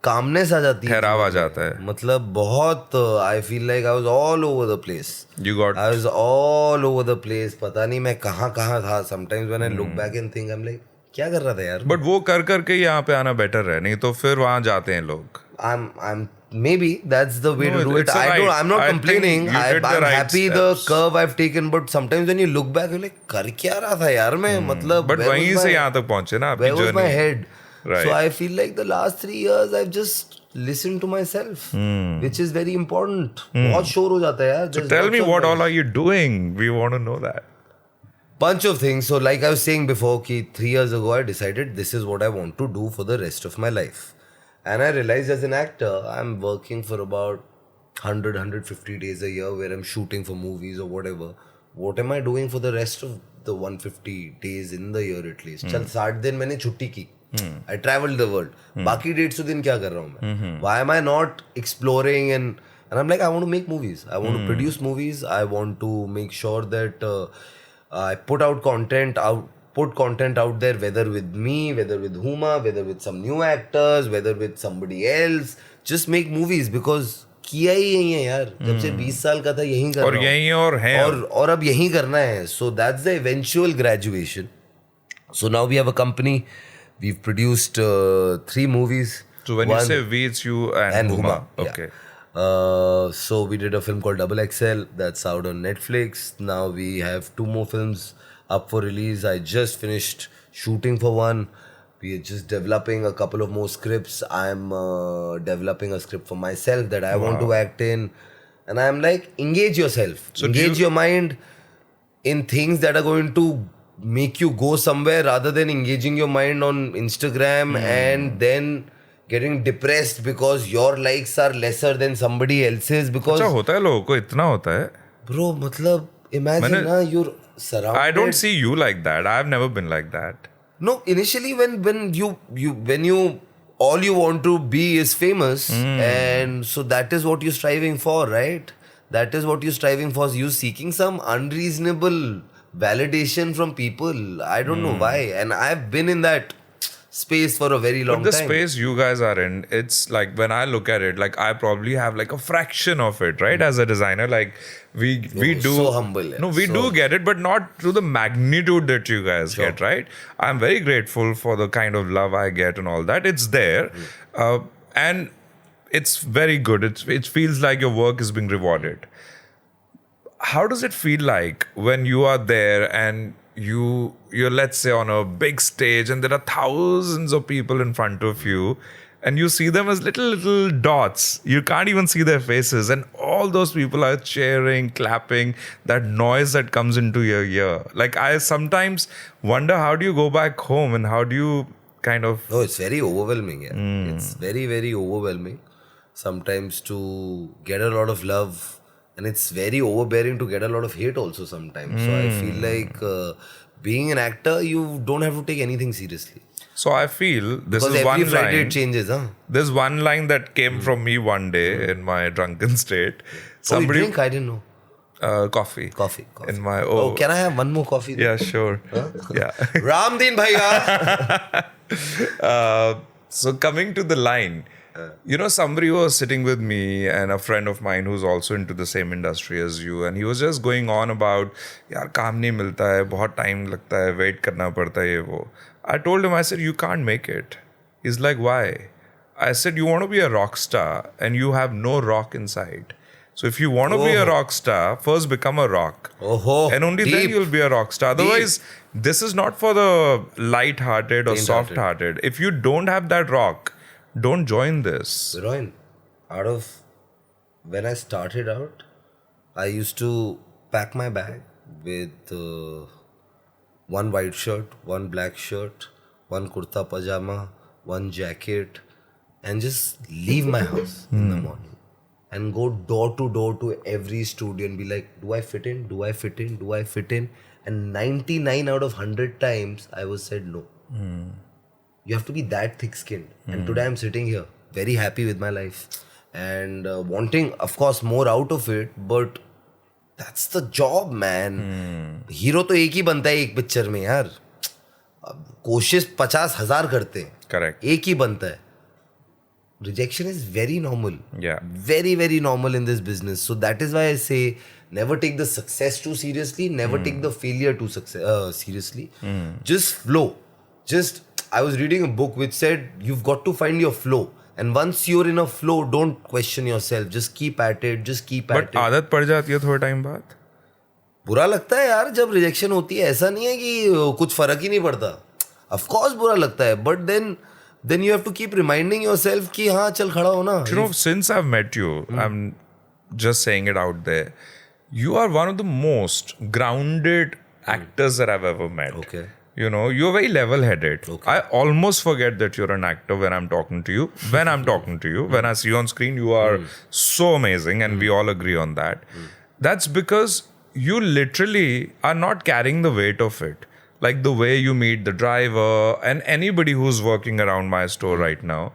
calmness आ जाती है. ठहराव आ जाता है. मतलब बहुत I feel like I was all over the place. You got I was all over the place. पता नहीं मैं कहाँ था. Sometimes when I look back and think, I'm like, क्या कर रहा था यार? बट वो कर करके यहाँ पे आना बेटर है, नहीं तो फिर वहाँ जाते हैं लोग. I'm maybe that's the way No, to do it. it's right. I'm not I think complaining. you did the I'm right happy steps. the curve I've taken, but sometimes when you look back, you're like, कर क्या रहा था यार मैं? मतलब but where was वहीं my- से यहाँ तक पहुँचे ना आपकी Where was my journey. head? Right. So I feel like the last 3 years I've just listened to myself, which is very important. बहुत शोर हो जाता है यार. So tell me, what all are you doing? We want to know that. Bunch of things. So like I was saying before, कि 3 years ago I decided this is what I want to do for the rest of my life. And I realized as an actor, I'm working for about 150 days a year where I'm shooting for movies or whatever. What am I doing for the rest of the 150 days in the year at least? चल 60 दिन मैंने छुट्टी की. I traveled the world. बाकी 150 दिन क्या कर रहा हूँ मैं? Why am I not exploring and I'm like, I want to make movies. I want to produce movies. I want to make sure that I put content out there, whether with me, whether with Huma, whether with some new actors, whether with somebody else. Just make movies because किया ही यही है यार. जब से 20 साल का था यही कर और रहा हूँ. यहीं और हैं. और अब यही करना है. So that's the eventual graduation. So now we have a company. We've produced 3 movies. So when you say we, it's you and Huma. yeah. Okay. So we did a film called Double XL that's out on Netflix. Now we have 2 more films up for release. I just finished shooting for one. We are just developing a couple of more scripts. I'm developing a script for myself that I want to act in. And I'm like, engage yourself. So engage your mind in things that are going to make you go somewhere rather than engaging your mind on Instagram and then getting depressed because your likes are lesser than somebody else's. Because अच्छा होता है लोगों को इतना होता है. bro, मतलब imagine na, you're surrounded. I don't see you like that. I've never been like that. No, initially when you all you want to be is famous, and so that is what you're striving for, right? That is what you're striving for. You seeking some unreasonable validation from people. I don't know why, and I've been in that space for a very long But the time. space you guys are in, it's like when I look at it, like I probably have like a fraction of it, right? As a designer, like we do so humble. Yeah. No, we do get it, but not to the magnitude that you guys get, right? I'm very grateful for the kind of love I get and all that. It's there, and it's very good. It feels like your work is being rewarded. How does it feel like when you are there and you're let's say on a big stage and there are thousands of people in front of you and you see them as little dots? You can't even see their faces, and all those people are cheering, clapping, that noise that comes into your ear. Like, I sometimes wonder, how do you go back home and how do you kind of... No, it's very overwhelming. Yeah. It's very, very overwhelming. Sometimes to get a lot of love, and it's very overbearing to get a lot of hate also sometimes. So I feel like being an actor, you don't have to take anything seriously. So I feel this Because is one every Friday line. it changes, huh? There's one line that came from me one day in my drunken state. Oh, you drink? I didn't know. Coffee. Coffee. In my Oh, can I have one more coffee? Yeah, sure. Yeah. Ramdeen bhaiya. So coming to the line, somebody was sitting with me and a friend of mine who's also into the same industry as you, and he was just going on about, yaar, kaam nahi milta hai, bahut time lagta hai, wait karna padta hai, ye wo. I told him, I said, you can't make it. He's like, why? I said, you want to be a rock star and you have no rock inside. So if you want to be a rock star, first become a rock. And only then you'll be a rock star. Otherwise, this is not for the light-hearted or soft-hearted. If you don't have that rock, don't join this. Rohin, when I started out, I used to pack my bag with one white shirt, one black shirt, one kurta pajama, one jacket, and just leave my house in the morning and go door to door to every studio and be like, do I fit in? Do I fit in? Do I fit in? And 99 out of 100 times, I was said no. You have to be that thick-skinned. And today I'm sitting here, very happy with my life and wanting, of course, more out of it, but that's the job, man. Hero तो एक ही बनता है एक picture में यार. कोशिश 50,000 करते हैं. Correct. एक ही बनता है. Rejection is very normal. Yeah. Very, very normal in this business. So that is why I say never take the success too seriously. Never take the failure too seriously. Just flow. I was reading a book which said you've got to find your flow. And once you're in a flow, don't question yourself. Just keep at it. Just keep at it. But आदत पड़ जाती है थोड़े time बाद. बुरा लगता है यार जब रिजेक्शन होती है. ऐसा नहीं है कि कुछ फर्क ही नहीं पड़ता. Of course बुरा लगता है. But then you have to keep reminding yourself कि हाँ चल खड़ा हो ना. You know, since I've met you, I'm just saying it out there. You are one of the most grounded actors that I've ever met. Okay. You're very level-headed. Okay. I almost forget that you're an actor when I'm talking to you. When I see you on screen, you are so amazing, and we all agree on that. That's because you literally are not carrying the weight of it. Like the way you meet the driver and anybody who's working around my store right now.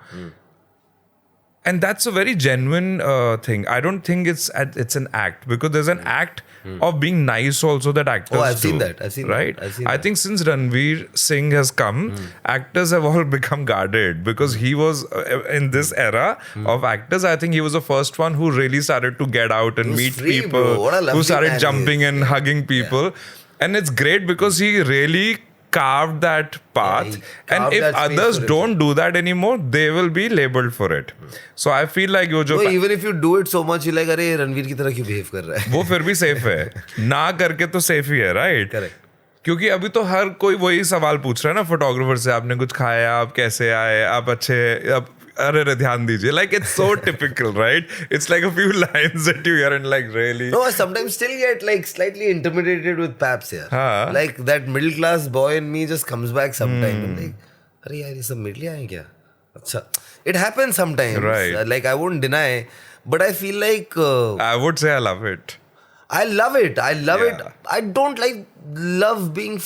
And that's a very genuine thing. I don't think it's an act, because there's an act of being nice also that actors do. I've seen that. Right? I think since Ranveer Singh has come, actors have all become guarded, because he was in this era of actors. I think he was the first one who really started to get out and meet free, people, bro. What a lovely who started man jumping he is. and hugging people. Yeah. And it's great because he really carved that path, and if others don't do that anymore, they will be labeled for it. So I feel like even if you do it so much, you're like, अरे रणवीर की तरह क्यों behave कर रहा है? वो फिर भी safe है. ना करके तो safe ही है, right? Correct. क्योंकि अभी तो हर कोई वही सवाल पूछ रहा है ना फोटोग्राफर से, आपने कुछ खाया, आप कैसे आए, आप अच्छे, आप अरे ध्यान दीजिए. Like it's so typical, right? It's like a few lines that you hear and like really. No, I sometimes still get like slightly intimidated with paps here. हाँ. Like that middle class boy in me just comes back sometimes. I'm like, अरे यार ये सब mid लिया है क्या? अच्छा, it happens sometimes. Right. Like I won't deny, but I feel like I would say I love it. I love it. I love Yeah. it. I don't love being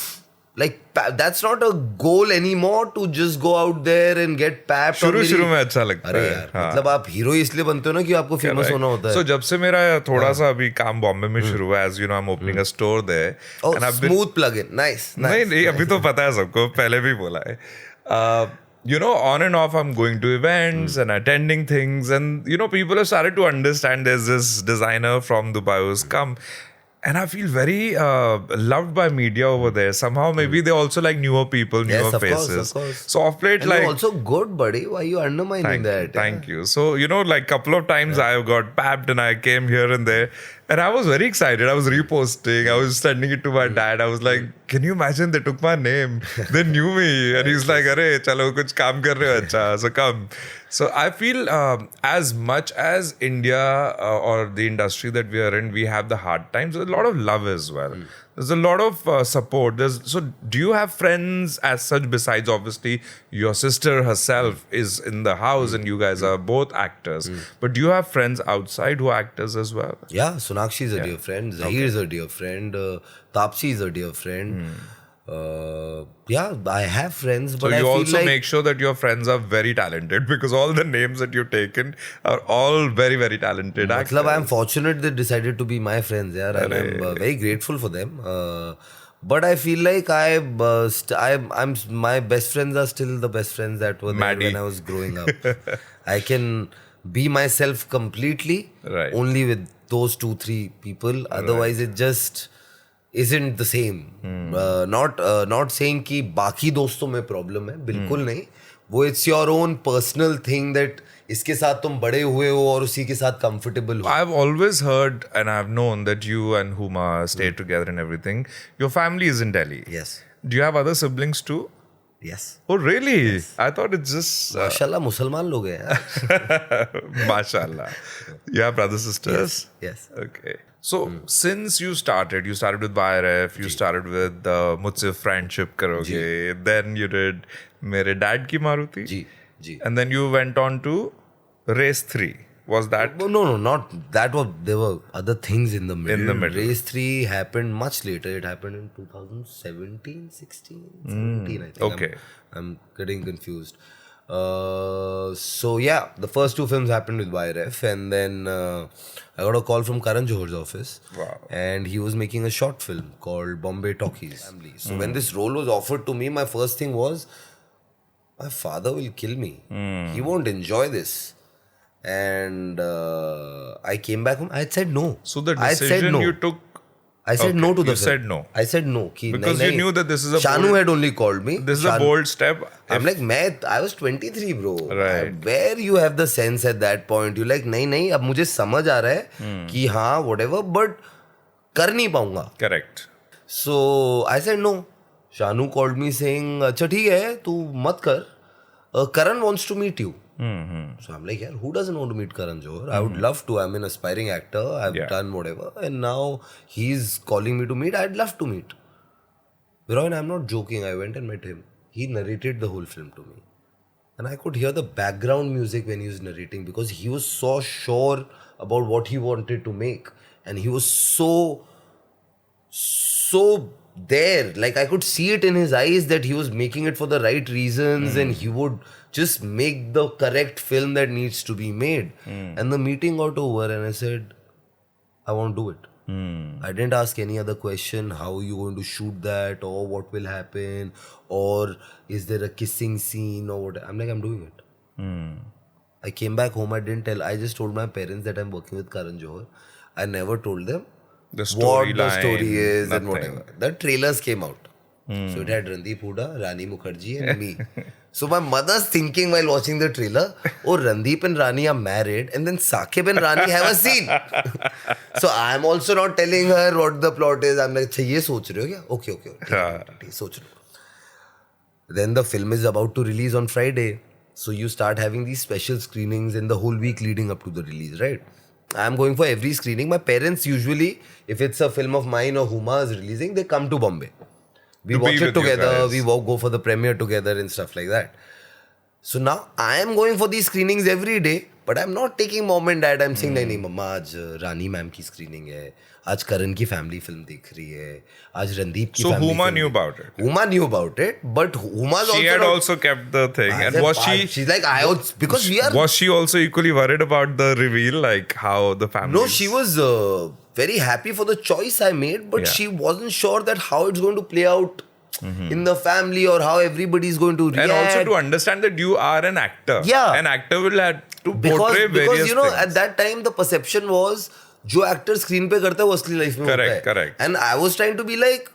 like that's not a goal anymore to just go out there and get papped. शुरू में अच्छा लगता अरे है. यार मतलब आप hero इसलिए बनते हो ना कि आपको फेमस होना होता है. So जब से मेरा थोड़ा सा अभी काम बॉम्बे में शुरू हुआ, as you know, I'm opening a store there. Oh, and I've been- smooth plug-in. Nice. नहीं अभी तो पता है सबको, पहले भी बोला है. You know, on and off, I'm going to events and attending things, and you know, people have started to understand there's this designer from Dubai who's come. And I feel very loved by media over there. Somehow, maybe they also like newer people, newer Yes, of course, faces. of course. So off plate, And like you're also good, buddy. Why are you undermining that? Thank you. So, you know, like couple of times I got papped and I came here and there. And I was very excited. I was reposting. I was sending it to my dad. I was like, can you imagine they took my name? They knew me. And he's like, Arey, chalo, kuch kaam kar rahe ho, acha. So come. So I feel as much as India or the industry that we are in, we have the hard times. There's a lot of love as well. There's a lot of support. So do you have friends as such besides obviously your sister herself is in the house and you guys are both actors. But do you have friends outside who are actors as well? Yeah, Sonakshi is a dear friend. Zahir is a dear friend. Tapsi is a dear friend. Yeah, I have friends, but So I you feel also like make sure that your friends are very talented because all the names that you've taken are all very, very talented actors. Matlab, I'm fortunate they decided to be my friends, yeah, and I'm very grateful for them. But I feel like I'm my best friends are still the best friends that were there Maddie. when I was growing up. I can be myself completely Right. only with those 2-3 people. Otherwise, it just isn't the same. Not saying कि बाकी दोस्तों में problem है, बिल्कुल नहीं. वो it's your own personal thing that इसके साथ तुम बड़े हुए हो और उसी के साथ कंफर्टेबल हो. I've always heard and I've known that you and Huma stay together and everything. Your family is in Delhi. Yes. Do you have other siblings too? Yes. Oh, really? I thought it's just. माशाल्लाह मुसलमान लोग हैं यार. Mashallah. You have brothers, sisters? Yes. Okay. So, since you started with BioRef, you started with Mujhse Friendship Karoge, then you did Mere Dad Ki Maruti. Ji. And then you went on to Race 3. Was that? No, not that. There were other things in the middle. In the middle. Race 3 happened much later. It happened in 2017, 16, 17, I think. Okay. I'm getting confused. So yeah, the first 2 films happened with YRF, and then I got a call from Karan Johar's office. Wow. And he was making a short film called Bombay Talkies. So when this role was offered to me, my first thing was, my father will kill me. He won't enjoy this. And I came back home. I had said no. So the I had said decision no. you took. I said Okay, no to the you film. said no. I said no. Because you knew that this is a Shanu bold- had only called me. This is a bold step. I'm like, I was 23, bro. Right. Where you have the sense at that point? You're like, नहीं, अब मुझे समझ आ रहा है कि हाँ, whatever, but कर नहीं पाऊंगा. Correct. So I said no. Shanu called me saying, अच्छा ठीक है, तू मत कर. Karan wants to meet you. So I'm like, yeah, who doesn't want to meet Karan Johar? I would love to. I'm an aspiring actor. I've done whatever. And now he's calling me to meet. I'd love to meet. Viroin, I'm not joking. I went and met him. He narrated the whole film to me. And I could hear the background music when he was narrating because he was so sure about what he wanted to make. And he was so there. Like I could see it in his eyes that he was making it for the right reasons and he would just make the correct film that needs to be made. And the meeting got over and I said, I won't do it. I didn't ask any other question. How are you going to shoot that, or what will happen, or is there a kissing scene, or what? I'm like, I'm doing it. I came back home. I just told my parents that I'm working with Karan Johar. I never told them The what the storyline, story is nothing. and whatever. The trailers came out. So it had Randeep Hooda, Rani Mukherjee and me. So my mother's thinking while watching the trailer, oh, Randeep and Rani are married and then Saqib and Rani have a scene. So I'm also not telling her what the plot is. I'm like, अच्छा ये सोच रहे हो क्या? Okay. ठीक, सोच रहे हो. Then the film is about to release on Friday. So you start having these special screenings in the whole week leading up to the release, right? I'm going for every screening. My parents usually, if it's a film of mine or Huma is releasing, they come to Bombay. We watch it together, we go for the premiere together and stuff like that. So now I am going for these screenings every day, but I'm not taking mom and dad. I'm saying, नहीं मम्मा आज रानी ma'am की screening है, आज करण की family film देख रही है, आज रणदीप की So family Huma film knew देख- about it. Huma knew about it, but Huma's She also had not- also kept the thing. I And said, was she... She's like, I also, because we are... Was she also equally worried about the reveal, like how the family? No, she was very happy for the choice I made, but Yeah. she wasn't sure that how it's going to play out in the family or how everybody is going to react. And also to understand that you are an actor. Yeah. An actor will have to because portray various you know things. at that time the perception was जो actor screen पे करता है वो असली life में होता है. Correct. And I was trying to be like,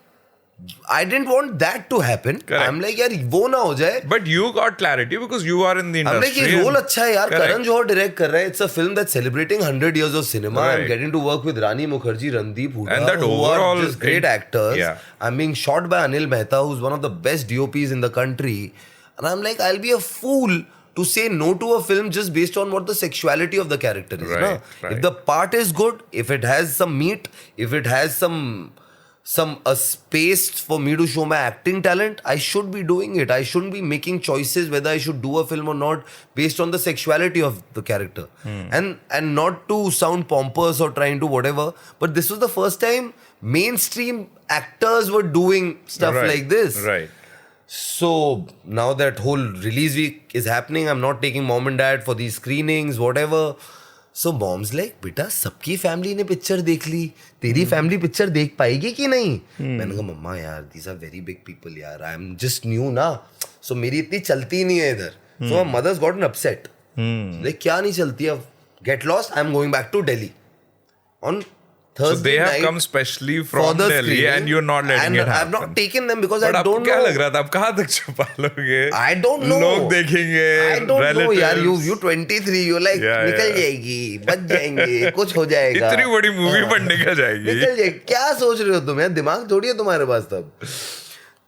I didn't want that to happen. Correct. I'm like यार वो ना हो जाए. But you got clarity because you are in the I'm industry. like ये रोल and- अच्छा है यार. Correct. Karan Johar direct कर रहा है. It's a film that's celebrating 100 years of cinema. I'm Right. getting to work with Rani Mukherjee, Randeep Hooda, And that who overall- are just great actors. Yeah. I'm being shot by Anil Mehta, who's one of the best DOPs in the country. And I'm like, I'll be a fool to say no to a film just based on what the sexuality of the character is. Right, Na? right. If the part is good, if it has some meat, if it has some a space for me to show my acting talent, I should be doing it. I shouldn't be making choices whether I should do a film or not based on the sexuality of the character. And not to sound pompous or trying to whatever, but this was the first time mainstream actors were doing stuff Right, like this. Right. So now that whole release week is happening, I'm not taking mom and dad for these screenings, whatever. So mom's like, बेटा सबकी family ने picture देख ली, तेरी family picture देख पाएगी कि नहीं? मैंने कहा मम्मा यार, these are very big people यार, I'm just new ना, so मेरी इतनी चलती नहीं है इधर. So my mother's gotten upset. Like क्या नहीं चलती अब? Get lost, I'm going back to Delhi on Thursday So they have night come specially for from the Delhi screening, and you're not letting and it happen. I've not taken them because But I आपको don't क्या know. लग रहा था आप कहाँ तक छुपा लोगे? I don't know. लोग देखेंगे. I don't know relatives. यार. You 23. You like Yeah, निकल yeah. जाएगी, बच जाएंगे, कुछ हो जाएगा. इतनी बड़ी मूवी पर निकल जाएगी. निकल जाएगी. क्या सोच रहे हो तुम यार? दिमाग थोड़ी है तुम्हारे पास तब.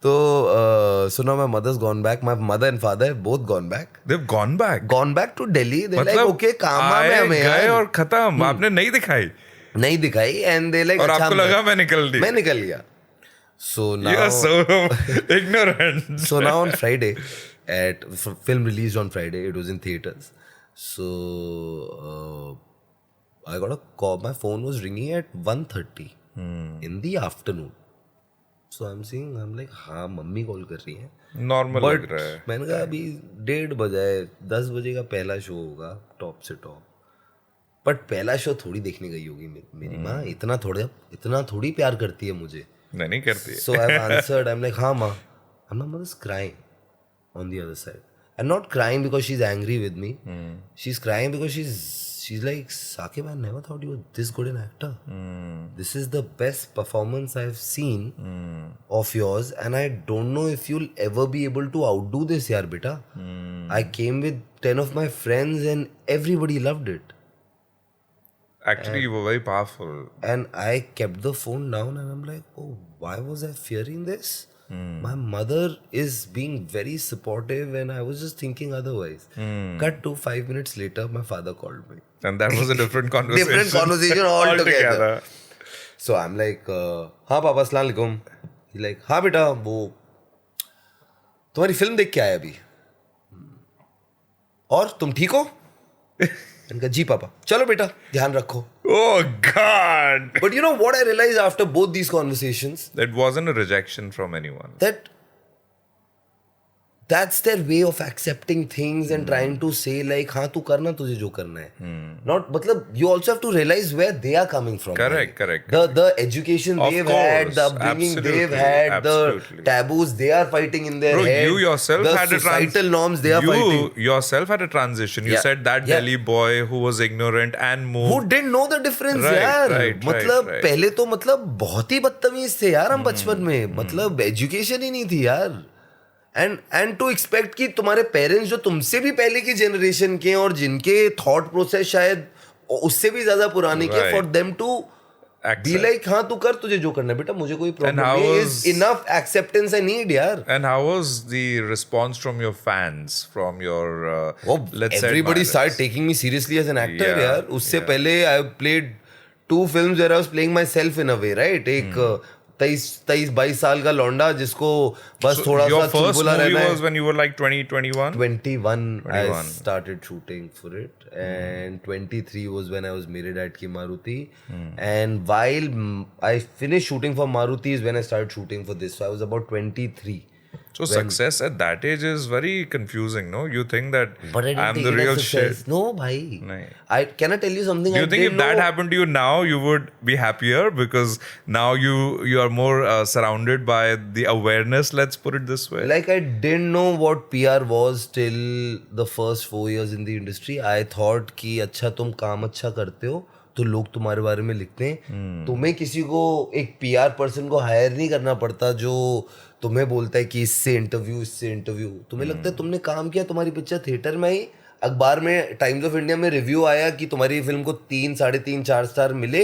So now my mother's gone back. My mother and father have both gone back. They've gone back. Gone back to Delhi. They're like, मतलब okay, काम में आए हमें गए यार. और खत्म. आपने नहीं दिखाई. नहीं दिखाई and they like. और अच्छा, आपको लगा मैं निकल दी. मैं निकल गया. So now. You're so ignorant. So now on Friday, film released on Friday, it was in theaters. So I got a call. My phone was ringing at 1:30 in the afternoon. So I'm like, हाँ mummy call कर रही है. Normal लग But रहा है. मैंने कहा अभी 1:30 बजा है, 10 बजे का पहला शो होगा टॉप से टॉप. बट पहला शो थोड़ी देखने गई होगी मेरी माँ. इतना थोड़ी प्यार करती है मुझे. नहीं करती है. So I've answered. I'm like, हाँ माँ. And my mother's crying on the other side. And not crying because she's angry with me. She's crying because she's like, Saqib, I never thought you were this good an actor. This is the best performance I've seen of yours. And I don't know if you'll ever be able to outdo this, yaar beta. I came with 10 of my friends and everybody loved it. Actually, you were very powerful. And I kept the phone down and I'm like, oh, why was I fearing this? My mother is being very supportive and I was just thinking otherwise. Cut to 5 minutes later, my father called me. And that was a different conversation. Different conversation altogether. Altogether. So I'm like, हाँ पापा अस्सलाम वालेकुम. He's like, हाँ बेटा वो तुम्हारी film देख के आया अभी. और तुम ठीक हो? मैंने कहा जी पापा. चलो बेटा ध्यान रखो. Oh God! But you know what I realized after both these conversations? That wasn't a rejection from anyone. That that's their way of accepting things and trying to say like हाँ तू करना तुझे जो करना है. Not मतलब you also have to realize where they are coming from. Correct. The education Of they've course, had, the upbringing they've had, absolutely. the taboos they are fighting in their Bro, head, you yourself the had a societal norms they are fighting. You yourself had a transition. You Yeah. said that Yeah. Delhi boy who was ignorant and moved. Who didn't know the difference Right, यार. right, मतलब right. पहले तो मतलब बहुत ही बदतमीज थे यार हम बचपन में. मतलब एजुकेशन ही नहीं थी यार. एंड टू एक्सपेक्ट कि तुम्हारे पेरेंट्स जो तुमसे भी पहले की जनरेशन के और जिनके थॉट प्रोसेस शायद उससे भी ज्यादा पुराने के, Right. For them to Accept. Be like हाँ तू कर तुझे जो करना है बेटा मुझे कोई प्रॉब्लम how नहीं. was- is enough acceptance I need यार. And how was the response from your fans, from your let's say Everybody admirers? started taking me seriously as an actor Yeah, यार. उससे yeah. पहले I played 2 films where I was playing myself in a way, right? एक 23-22 साल का लौंडा जिसको बस So थोड़ा your सा first चुलबुला movie रहना was है. when you were like 20, 21? 21 I 21. started shooting for it, and 23 was when I was married at Ki Maruti, and while I finished shooting for Maruti is when I started shooting for this, so I was about 23. So success at that age is very confusing, no? You think that But I didn't I'm take the it real as success. shit. No bhai. Nahi. Can I tell you something? Do you I think if didn't that know. happened to you now, you would be happier because now you are more surrounded by the awareness? Let's put it this way. Like I didn't know what PR was till the first 4 years in the industry. I thought कि अच्छा तुम काम अच्छा करते हो तो लोग तुम्हारे बारे में लिखते हैं. तुम्हें किसी को एक PR पर्सन को हायर नहीं करना पड़ता जो तुम्हें बोलता है कि इससे इंटरव्यू. तुम्हें लगता है तुमने काम किया, तुम्हारी पिक्चर थिएटर में आई, अखबार में टाइम्स ऑफ इंडिया में रिव्यू आया कि तुम्हारी फिल्म को 3, 3.5, 4 स्टार मिले,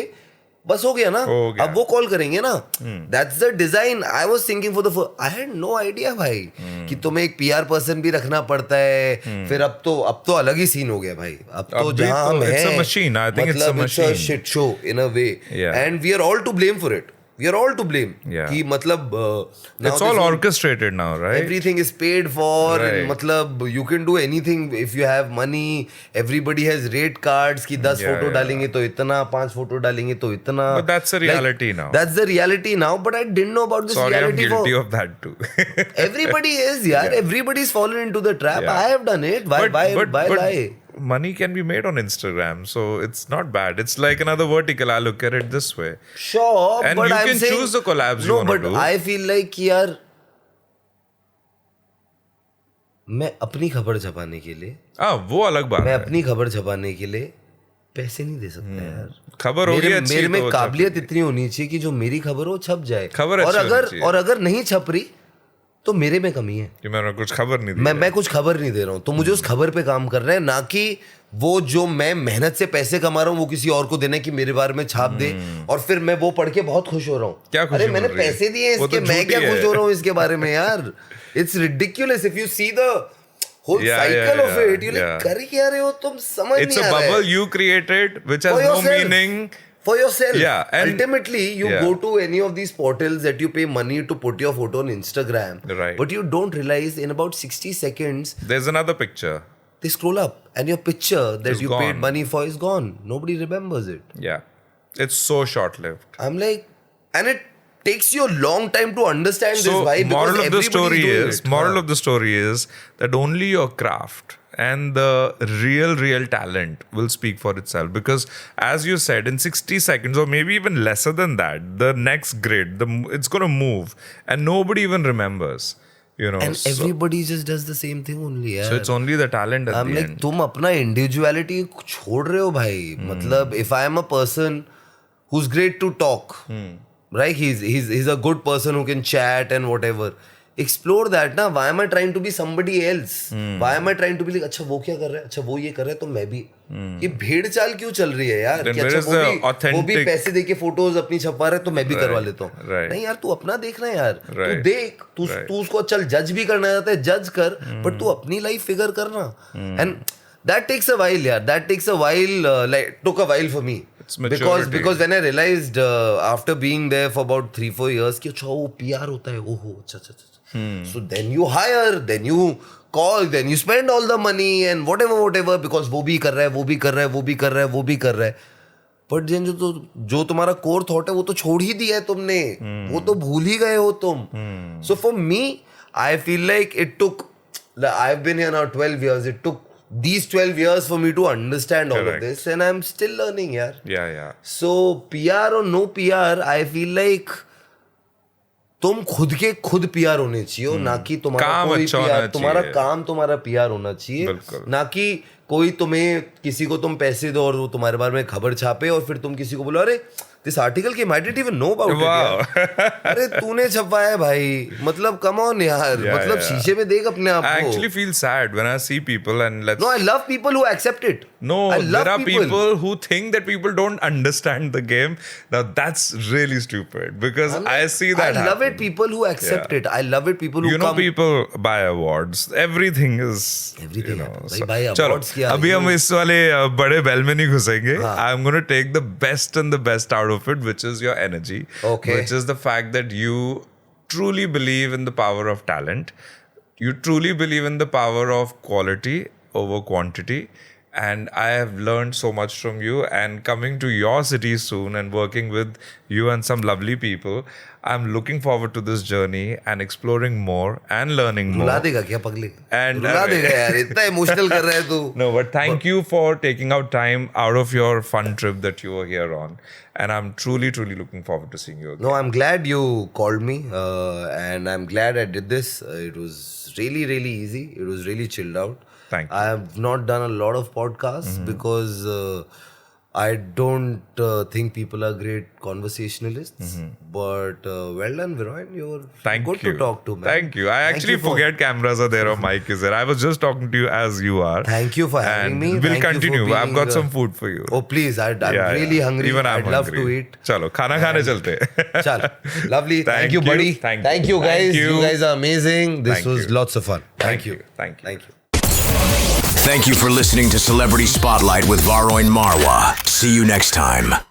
बस हो गया ना. हो गया. अब वो कॉल करेंगे ना. That's the design I was thinking for the I had no idea भाई कि तुम्हें एक PR पर्सन भी रखना पड़ता है. फिर अब तो अलग ही सीन हो गया भाई. अब तो अभी जहां तो हम it's a हैं machine. I think it's a machine. Shit show in a way, Yeah. And we are all to blame for it. We are all to blame. Yeah. कि मतलब now It's all this whole- orchestrated now, right? Everything is paid for. Right. And मतलब you can do anything if you have money. Everybody has rate cards कि 10 Yeah, photo yeah. डालेंगे तो इतना, 5 photo डालेंगे तो इतना. But that's the reality now. That's the reality now. But I didn't know about this Sorry, I'm reality. guilty of that too. Everybody is, yeah. Everybody's fallen into the trap. Yeah. I have done it. Why lie? Money can be made on Instagram, so it's not bad. It's like another vertical. I look at it this way. Sure, And but you I'm can saying, choose the collabs you no, wanna but do. I feel like कि यार मैं अपनी खबर छपाने के लिए, वो अलग बात मैं है. अपनी खबर छपाने के लिए पैसे नहीं दे सकता यार. खबर होगी अच्छी मेरे में तो काबिलियत इतनी होनी चाहिए कि जो मेरी खबर हो छप जाए. खबर अच्छी होनी चाहिए. और अगर नहीं छप रही तो मेरे में कमी है. कि मैंने कुछ खबर नहीं दी. मैं कुछ खबर नहीं दे रहा हूँ, तो मुझे उस खबर पे काम करना है, ना कि वो जो मैं मेहनत से पैसे कमा रहा हूँ वो किसी और को देना है कि मेरे बारे में छाप दे, और फिर मैं वो पढ़ के बहुत खुश हो रहा हूँ. क्या खुशी अरे मैंने मिल रही है? पैसे दिए वो तो इसके, मैं झूठी क्या है. खुश हो रहा हूँ इसके बारे में यार. It's ridiculous if you see the whole Yeah, cycle yeah, of it. You yeah. like कर क्या रहे हो तुम, समझ It's नहीं a आ रहा bubble है. you created which has For no yourself. meaning. For yourself. Yeah, and- ultimately you Yeah. go to any of these portals that you pay money to put your photo on Instagram, Right. but you don't realize in about 60 seconds There's another picture. they scroll up and your picture that It's you paid gone. money for is gone. Nobody remembers it. Yeah. It's so short-lived. I'm like, and it takes you a long time to understand So this. Why? Because moral of the everybody's story doing is it. moral of the story is that only your craft and the real talent will speak for itself, because as you said, in 60 seconds or maybe even lesser than that, the next grid, it's going to move and nobody even remembers, you know. And everybody just does the same thing only. So it's only the talent at I'm the like, end. तुम अपना individuality छोड़ रहे हो भाई. मतलब if I am a person who's great to talk, right? He's a good person who can chat and whatever. Explore that ना. Why am I trying to be somebody else? Why am I trying to be like, अच्छा वो क्या कर रहा है, अच्छा वो ये कर रहा है तो मैं भी. ये भेड़ चाल क्यों चल रही है यार? Then कि where अच्छा is the वो भी authentic- पैसे दे के फोटोज अपनी छपवा रहा है तो मैं भी करवा लेता हूँ. right. नहीं यार, तू अपना देखना यार. तू Right. देख, तू उसको चल जज भी करना चाहता है, जज कर, बट तू अपनी लाइफ फिगर करना. And that takes a while, yeah. That takes a while. Took a while for me. It's maturity. Because when I realized after being there for about 3-4 years कि अच्छा वो PR होता है, ओहो अच्छा. So then you hire, then you call, then you spend all the money and whatever because वो भी कर रहा है. But then जो तुम्हारा core thought है वो तो छोड़ ही दिया है तुमने. वो तो भूल ही गए हो तुम. So for me, I feel like it took like, I've been here now 12 years. It took these 12 years for me to understand all of Correct. this, and I'm still learning, yaar. Yeah. So PR or no PR, I feel like तुम खुद PR होने चाहिए, ना कि तुम्हारा काम कोई अच्छा PR, होना तुम्हारा चाहिए। काम तुम्हारा PR होना चाहिए, बिल्कुल। ना कि कोई तुम्हें किसी को तुम पैसे दो और वो तुम्हारे बारे में खबर छापे और फिर तुम किसी को बोलो अरे दिस आर्टिकल की I didn't even know about it यार। अरे तूने छपवाया है भाई, मतलब कम ऑन यार, मतलब शीशे में देख अपने आप I को। actually feel sad when I see people and let's. No, I love people who accept it. No, I love there are people who think that people don't understand the game. Now that's really stupid because I see that. I love happen. it people who accept Yeah. it. I love it people who You know, come. people buy awards. Everything is. Everything You know, happens. भाई, चलो awards क्या, अभी you हम know. इस वाले बड़े बैल में नहीं घुसेंगे. I'm going to take the best and the best out of it, which is your energy. Okay. Which is the fact that you truly believe in the power of talent. You truly believe in the power of quality over quantity. And I have learned so much from you. And coming to your city soon and working with you and some lovely people, I'm looking forward to this journey and exploring more and learning more. रुला देगा क्या पगले? And रुला देगा यार, इतना emotional कर रहा है तू। No, but thank you for taking out time out of your fun trip that you were here on. And I'm truly, truly looking forward to seeing you again. No, I'm glad you called me, and I'm glad I did this. It was really, really easy. It was really chilled out. Thank you. I have not done a lot of podcasts because I don't think people are great conversationalists. But well done, Viroin. You're Thank good you. to talk to, man. Thank you. I Thank actually you for- forget cameras are there or mic is there. I was just talking to you as you are. Thank you for having And me. We'll Thank you for continue. I've being, got some food for you. Oh, please. I'm Yeah, really yeah. hungry. Even I'm I'd love hungry. to eat. चलो खाना खाने चलते हैं. Chal. Lovely. Thank Thank you, you. buddy. Thank you. guys. Thank you. You guys are amazing. This Thank was you. lots of fun. Thank you. Thank you. Thank you. Thank you for listening to Celebrity Spotlight with Varoin Marwa. See you next time.